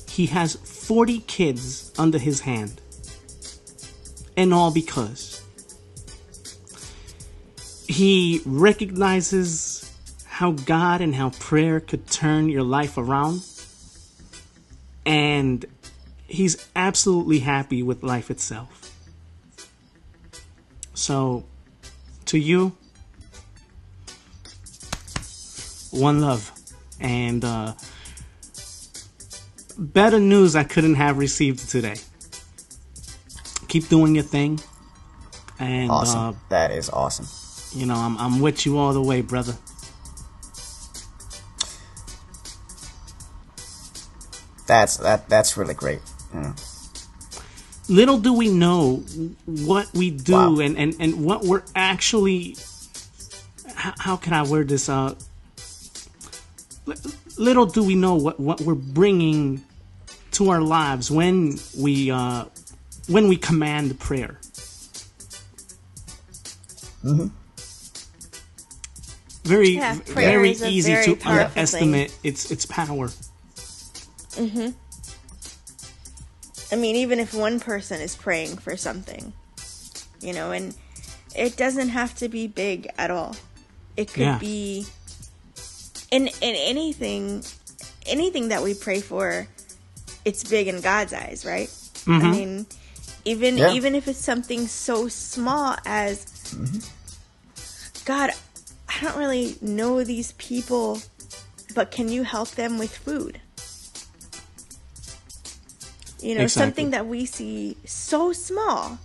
he has 40 kids under his hand. And all because he recognizes how God and how prayer could turn your life around. And he's absolutely happy with life itself. So, to you, one love. And better news I couldn't have received today. Keep doing your thing. And Awesome. That is awesome. You know, I'm with you all the way, brother. That's really great. Yeah. Little do we know what we do. Wow. and what we're actually, how can I word this out? Little do we know what we're bringing to our lives when we command prayer. Mm-hmm. Very easy very to underestimate its power. Mm-hmm. I mean, even if one person is praying for something, you know, and it doesn't have to be big at all. It could be in anything that we pray for, it's big in God's eyes, right? Mm-hmm. I mean, even if it's something so small as, God, I don't really know these people, but can you help them with food? You know, Exactly. Something that we see so small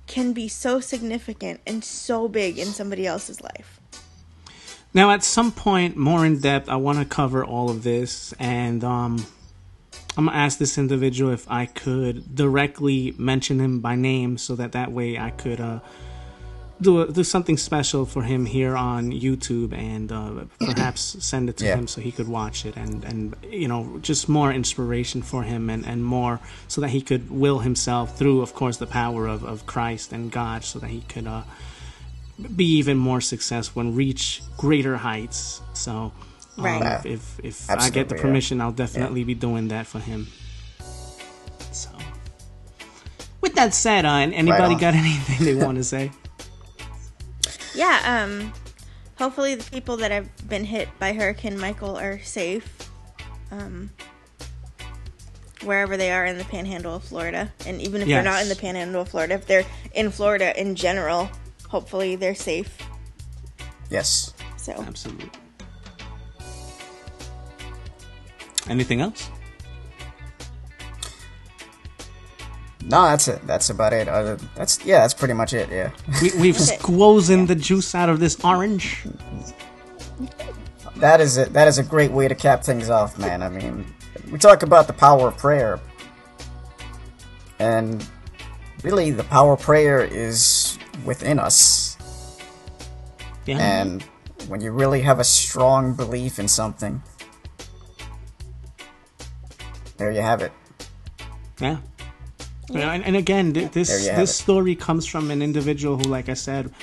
can be so significant and so big in somebody else's life. Now, at some point, more in depth, I want to cover all of this, and I'm gonna ask this individual if I could directly mention him by name, so that way I could do something special for him here on YouTube, and perhaps send it to him so he could watch it, and you know, just more inspiration for him, and more so that he could will himself through, of course, the power of Christ and God, so that he could be even more successful and reach greater heights. So Right. If I get the permission, I'll definitely be doing that for him. So, with that said, anybody got anything they want to say? Yeah, hopefully the people that have been hit by Hurricane Michael are safe, wherever they are in the panhandle of Florida. And even if they're not in the panhandle of Florida, if they're in Florida in general, hopefully they're safe. Yes. So Absolutely. Anything else? No, that's it. That's about it. That's pretty much it. Yeah. We've squozen the juice out of this orange. That is it. That is a great way to cap things off, man. I mean, we talk about the power of prayer, and really, the power of prayer is within us. Yeah. And when you really have a strong belief in something, there you have it. Yeah. And again, this story comes from an individual who, like I said,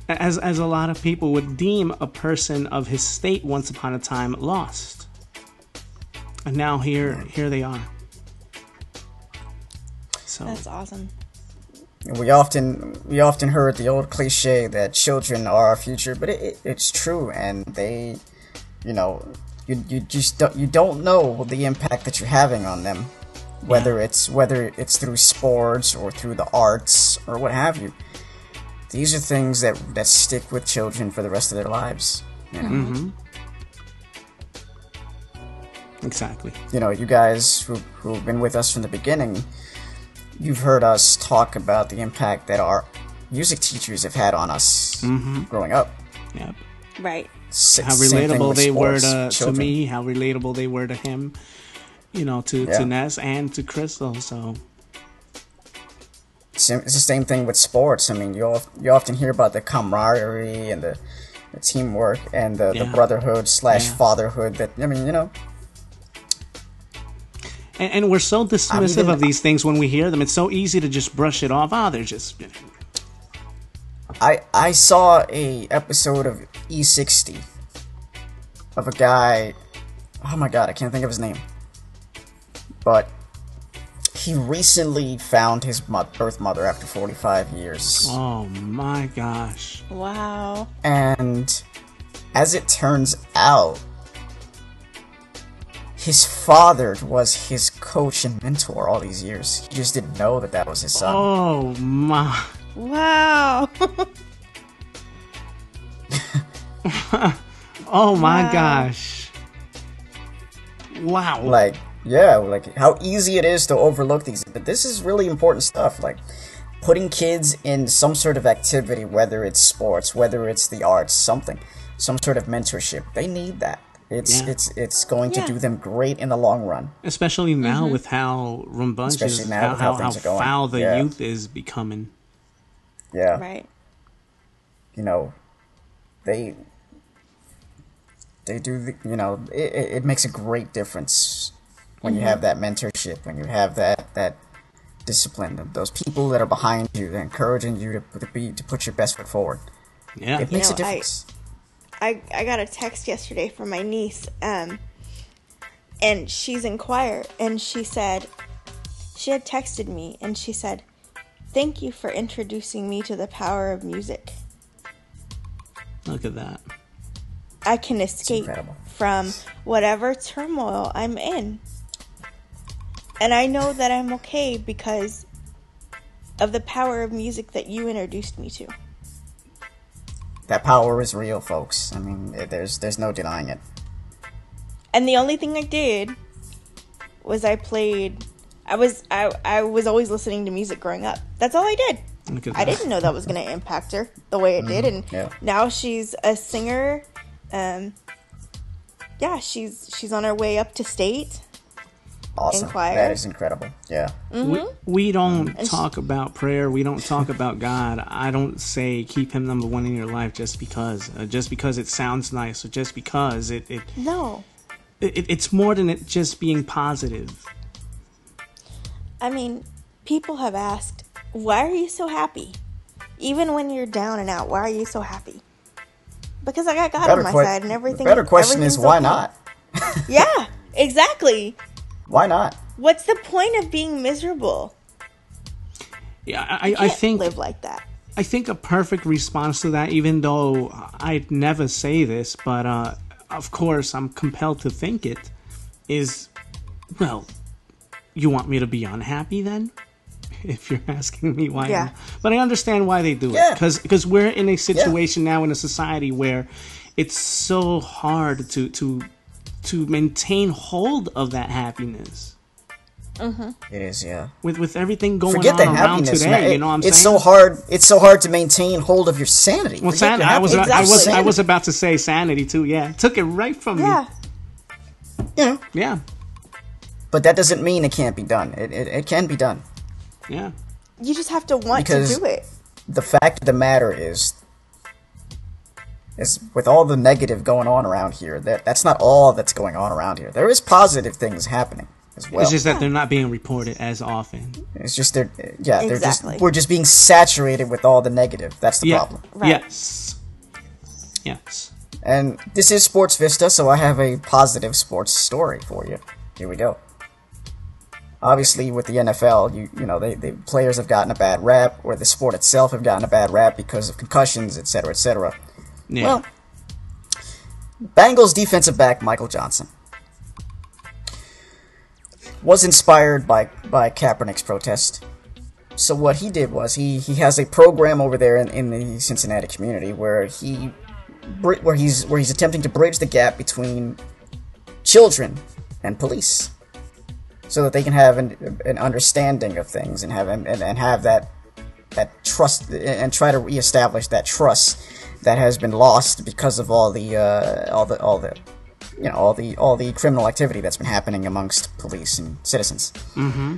as a lot of people would deem a person of his state once upon a time lost, and now here they are. So that's awesome. We often heard the old cliche that children are our future, but it's true, and they, you know, you don't know the impact that you're having on them. Whether it's through sports or through the arts or what have you, these are things that stick with children for the rest of their lives. You know? Exactly. You know, you guys who've been with us from the beginning, you've heard us talk about the impact that our music teachers have had on us growing up. Yep. Right. How relatable they were to me, how relatable they were to him, you know, to Ness and to Crystal, so... It's the same thing with sports. I mean, you often hear about the camaraderie and the teamwork and the brotherhood / fatherhood that, I mean, you know... And we're so dismissive of these things when we hear them. It's so easy to just brush it off. Oh, they're just... I saw a episode of E60 of a guy... Oh my god, I can't think of his name. But he recently found his birth mother after 45 years. Oh my gosh. Wow. And as it turns out, his father was his coach and mentor all these years. He just didn't know that was his son. Oh my. Wow. Oh my gosh. Wow. Like how easy it is to overlook these. But this is really important stuff. Like putting kids in some sort of activity, whether it's sports, whether it's the arts, some sort of mentorship. They need that. It's going to do them great in the long run. Especially now with how rambunctious, how foul the youth is becoming. Yeah. Right. You know, they do, you know, it makes a great difference when you have that mentorship, when you have that discipline, those people that are behind you, that are encouraging you to put your best foot forward. Yeah. It makes a difference. I got a text yesterday from my niece, and she's in choir, and she said, she had texted me, and she said, "Thank you for introducing me to the power of music. Look at that. I can escape from whatever turmoil I'm in. And I know that I'm okay because of the power of music that you introduced me to." That power is real, folks. I mean, there's no denying it. And the only thing I did was I was always listening to music growing up. That's all I did. I didn't know that was going to impact her the way it did. And now she's a singer. She's on her way up to state. Awesome. That is incredible. Yeah. We don't talk about prayer. We don't talk about God. I don't say keep him number one in your life just because it sounds nice, or just because No. It's more than it just being positive. I mean, people have asked, why are you so happy? Even when you're down and out, why are you so happy? Because I got God on my side and everything. The better question is, why not? Yeah, exactly. Why not? What's the point of being miserable? Yeah, I think live like that. I think a perfect response to that, even though I'd never say this, but of course I'm compelled to think it, is, well, you want me to be unhappy then? If you're asking me why. Yeah. But I understand why they do it. Because we're in a situation now in a society where it's so hard to maintain hold of that happiness. It is, yeah. With everything going Forget on the around happiness, today, man. you know what I'm saying? It's so hard to maintain hold of your sanity. Well, I was about to say sanity too. Yeah, took it right from me. Yeah. Yeah. But that doesn't mean it can't be done. It can be done. Yeah. You just have to want to do it. The fact of the matter is with all the negative going on around here, that's not all that's going on around here. There is positive things happening as well. It's just that they're not being reported as often. It's just we're just being saturated with all the negative. That's the problem. Right. Yes. And this is SportsVista, so I have a positive sports story for you. Here we go. Obviously, with the NFL, you know, the players have gotten a bad rap, or the sport itself have gotten a bad rap because of concussions, etc., etc. Yeah. Well, Bengals defensive back Michael Johnson was inspired by Kaepernick's protest. So what he did was he has a program over there in the Cincinnati community where he's attempting to bridge the gap between children and police, so that they can have an understanding of things and have that trust, and try to reestablish that trust that has been lost because of all the criminal activity that's been happening amongst police and citizens. Mm-hmm.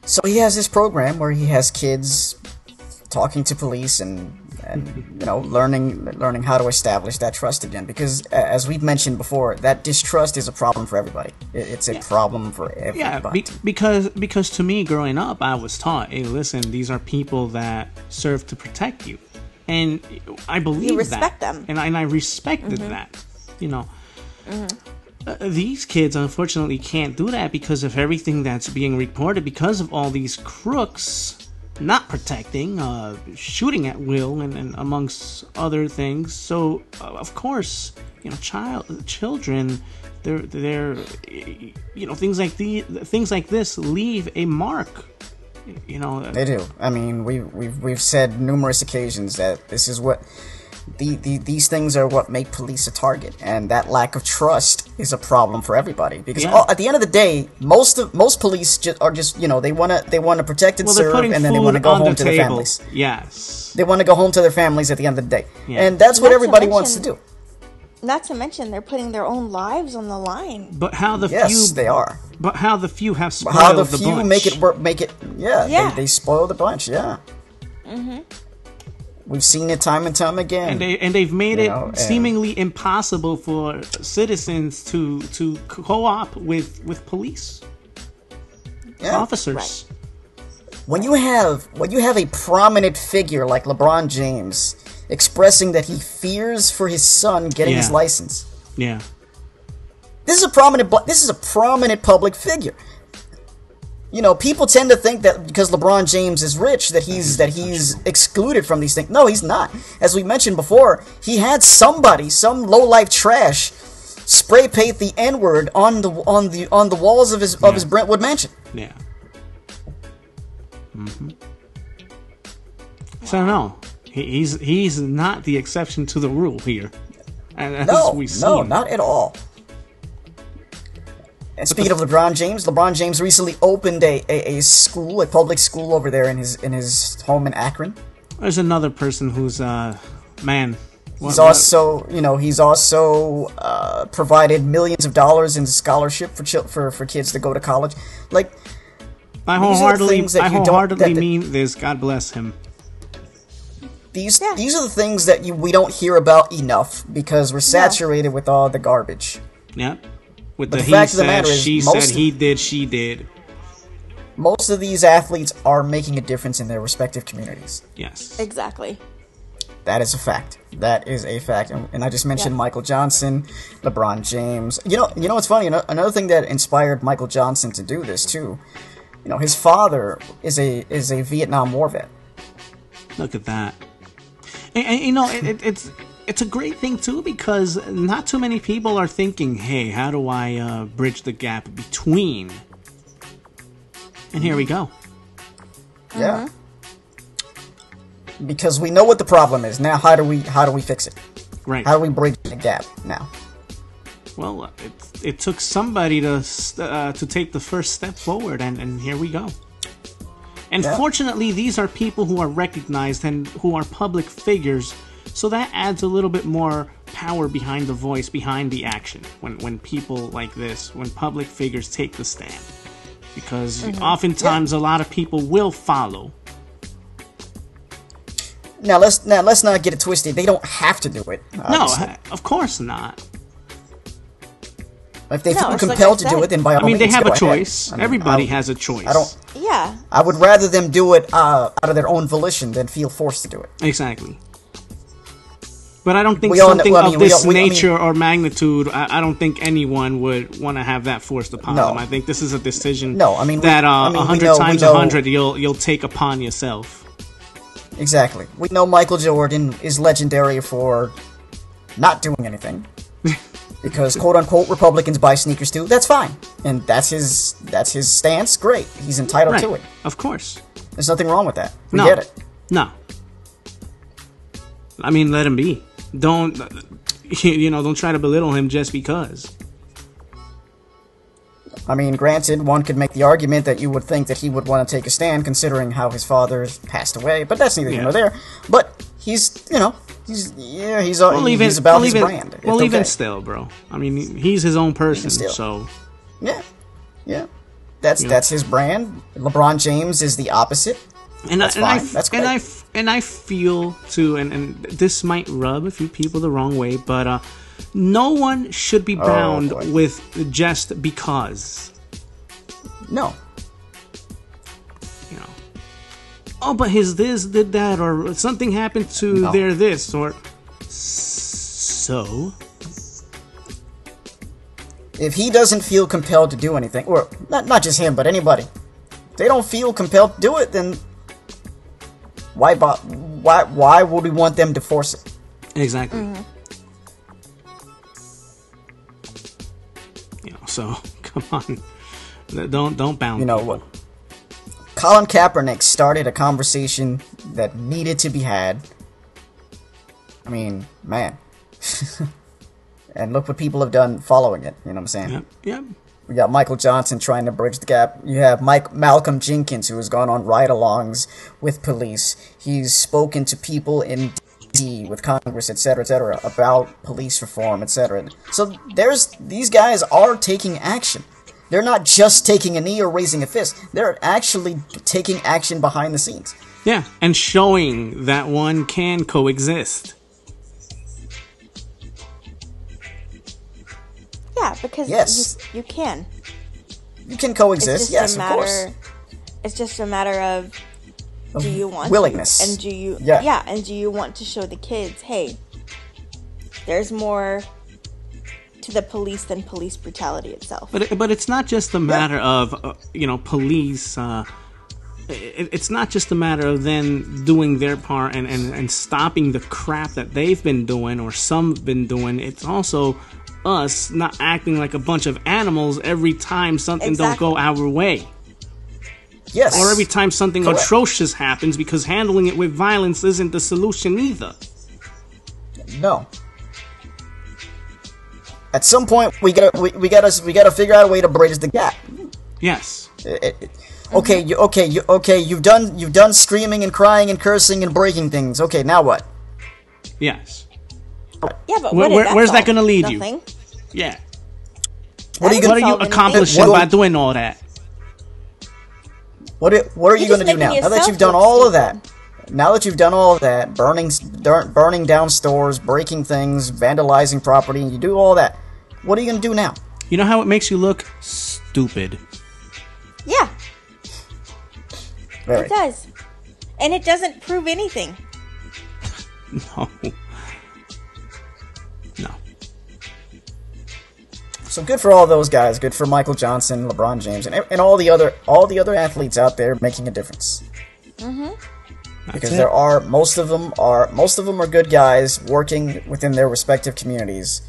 So he has this program where he has kids talking to police and learning how to establish that trust again. Because as we've mentioned before, that distrust is a problem for everybody. It's a problem for everybody. Yeah, because to me, growing up, I was taught, hey, listen, these are people that serve to protect you. And I believe you respect that. them. And I respected that, these kids, unfortunately, can't do that because of everything that's being reported, because of all these crooks not protecting, shooting at will, and amongst other things. So, of course, children, they're things like this leave a mark. They do. I mean, we've said numerous occasions that this is what these things are what make police a target, and that lack of trust is a problem for everybody. Because at the end of the day, most police are just they want to protect and serve, and then they want to go home to their families. Yes, they want to go home to their families at the end of the day, and that's what Not to everybody mention- wants to do. Not to mention, they're putting their own lives on the line. But how the Yes, few they are. But how the few have spoiled How the the few bunch. make it work? Yeah. They spoil the bunch. Yeah. Mm-hmm. We've seen it time and time again. And they've made it seemingly impossible for citizens to co-op with police officers. Right. When you have a prominent figure like LeBron James expressing that he fears for his son getting his license, Yeah. this is a prominent public figure. People tend to think that because LeBron James is rich that he's excluded from these things. No, he's not. As we mentioned before, he had some low-life trash, spray paint the N-word on the walls of his Brentwood mansion. Yeah. Mm-hmm. So no, he's not the exception to the rule here. And No, not at all. And speaking of LeBron James recently opened a school, a public school over there in his home in Akron. There's another person who's man. He's also provided millions of dollars in scholarship for kids to go to college. Like, I wholeheartedly mean this. God bless him. These are the things that we don't hear about enough because we're saturated with all the garbage. Yeah. With But the the he fact of the said, matter is, she said, he did, she did. Most of these athletes are making a difference in their respective communities. Yes. Exactly. That is a fact. That is a fact. And I just mentioned Michael Johnson, LeBron James. You know what's funny? Another thing that inspired Michael Johnson to do this too. His father is a Vietnam War vet. Look at that. And it's a great thing too, because not too many people are thinking, hey, how do I bridge the gap between? And here we go. Yeah. Because we know what the problem is. Now how do we fix it? Right. How do we bridge the gap now? Well, it took somebody to take the first step forward, and here we go. And fortunately, these are people who are recognized and who are public figures, so that adds a little bit more power behind the voice, behind the action, when people like this, when public figures take the stand. Because oftentimes a lot of people will follow. Now let's not get it twisted. They don't have to do it. Obviously. No, of course not. If they feel compelled to do it, then by all means, they have go a choice. ahead. Everybody has a choice. Yeah. I would rather them do it out of their own volition than feel forced to do it. Exactly. But I don't think something of this nature or magnitude, I don't think anyone would want to have that forced upon them. I think this is a decision that 100 times 100 you'll take upon yourself. Exactly. We know Michael Jordan is legendary for not doing anything. Because quote-unquote Republicans buy sneakers too. That's fine. And that's his stance. Great. He's entitled to it. Of course. There's nothing wrong with that. We get it. No. I mean, let him be. Don't try to belittle him just because. I mean, granted, one could make the argument that you would think that he would want to take a stand, considering how his father passed away. But that's neither here nor there. But he's, you know, he's about his brand. Well, even still, bro. I mean, he's his own person, so yeah. That's his brand. LeBron James is the opposite. That's fine. That's great. And I feel too, and this might rub a few people the wrong way, but no one should be bound with just because. No. You know. Oh, but his this did that, or something happened to their this, or so. If he doesn't feel compelled to do anything, or not just him, but anybody, if they don't feel compelled to do it, then why would we want them to force it? Exactly. You know, so come on, don't bound. You know what? Colin Kaepernick started a conversation that needed to be had. I mean, man. And look what people have done following it. You know what I'm saying? Yep. We got Michael Johnson trying to bridge the gap. You have Malcolm Jenkins, who has gone on ride-alongs with police. He's spoken to people in D.C. with Congress, etc., about police reform, etc. So these guys are taking action. They're not just taking a knee or raising a fist. They're actually taking action behind the scenes. Yeah, and showing that one can coexist. Yeah, because you can. You can coexist, yes, of course. It's just a matter of do you want willingness. To, and do you and do you want to show the kids, hey, there's more to the police than police brutality itself. But it's not just a matter of police. It's not just a matter of them doing their part and stopping the crap that they've been doing or some have been doing. It's also us not acting like a bunch of animals every time something don't go our way. Yes. Or every time something atrocious happens, because handling it with violence isn't the solution either. No. At some point, we gotta figure out a way to bridge the gap. Yes. You've done screaming and crying and cursing and breaking things. Okay, now what? Yes. Yeah, but where's that going to lead Nothing. you? Yeah. What are you accomplishing by doing all that? What are you going to do now? Now that you've done all of that, burning down stores, breaking things, vandalizing property, and you do all that, what are you going to do now? You know how it makes you look stupid. Yeah. Very. It does. And it doesn't prove anything. No. So good for all those guys. Good for Michael Johnson, LeBron James, and all the other athletes out there making a difference. Because most of them are good guys working within their respective communities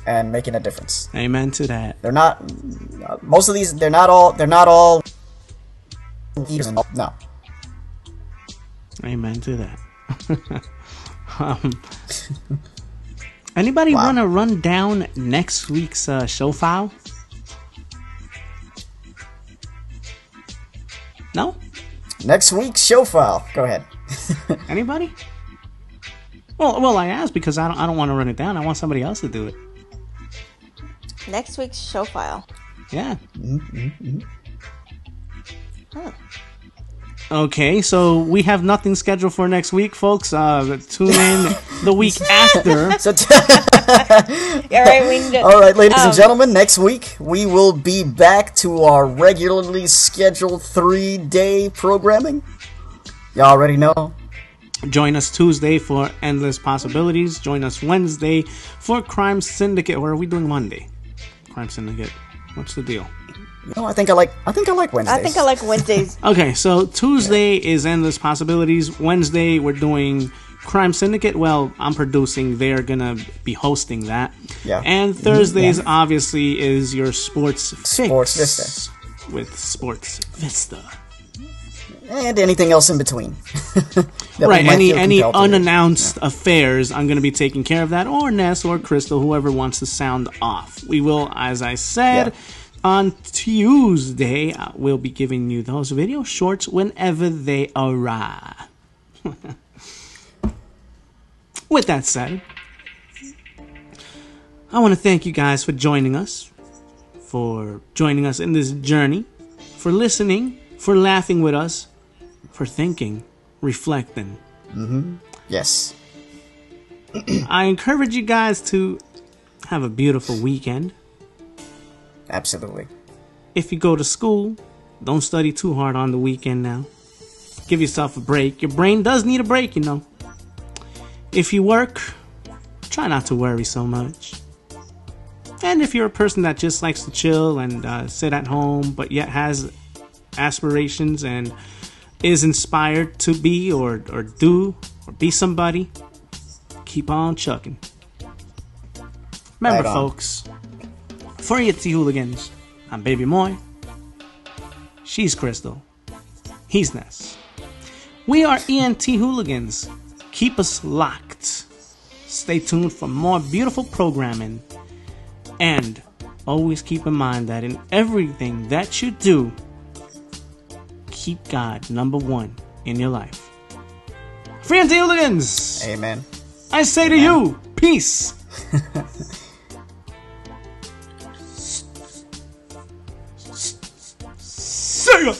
and making a difference. Amen to that. They're not. Most of these. They're not all. No. Amen to that. Anybody want to run down next week's show file? No? Next week's show file. Go ahead. Anybody? Well, I asked because I don't want to run it down. I want somebody else to do it. Next week's show file. Yeah. Okay, so we have nothing scheduled for next week, folks. Tune in the week after. All right, ladies and gentlemen, next week we will be back to our regularly scheduled 3-day programming. Y'all already know. Join us Tuesday for Endless Possibilities. Join us Wednesday for Crime Syndicate. Or are we doing Monday? Crime Syndicate. What's the deal? No, I think I like Wednesdays. I think I like Wednesdays. Okay, so Tuesday is Endless Possibilities. Wednesday we're doing Crime Syndicate. Well, I'm producing. They're gonna be hosting that. Yeah. And Thursdays obviously is your Sports Fix. SportsVista. With SportsVista. And anything else in between. Right, any unannounced affairs, I'm going to be taking care of that, or Ness or Crystal, whoever wants to sound off. We will, as I said, On Tuesday, we'll be giving you those video shorts whenever they arrive. With that said, I want to thank you guys for joining us in this journey, for listening, for laughing with us, for thinking, reflecting. Yes. I encourage you guys to have a beautiful weekend. Absolutely. If you go to school, don't study too hard on the weekend now. Give yourself a break. Your brain does need a break, you know. If you work, try not to worry so much. And if you're a person that just likes to chill and sit at home, but yet has aspirations and is inspired to be or do or be somebody, keep on chucking. Remember, Right on. folks, for ENT Hooligans, I'm Baby Moy. She's Crystal. He's Ness. We are ENT Hooligans. Keep us locked. Stay tuned for more beautiful programming. And always keep in mind that in everything that you do, keep God number one in your life. Free ENT Hooligans! Amen. I say to you, peace! See ya!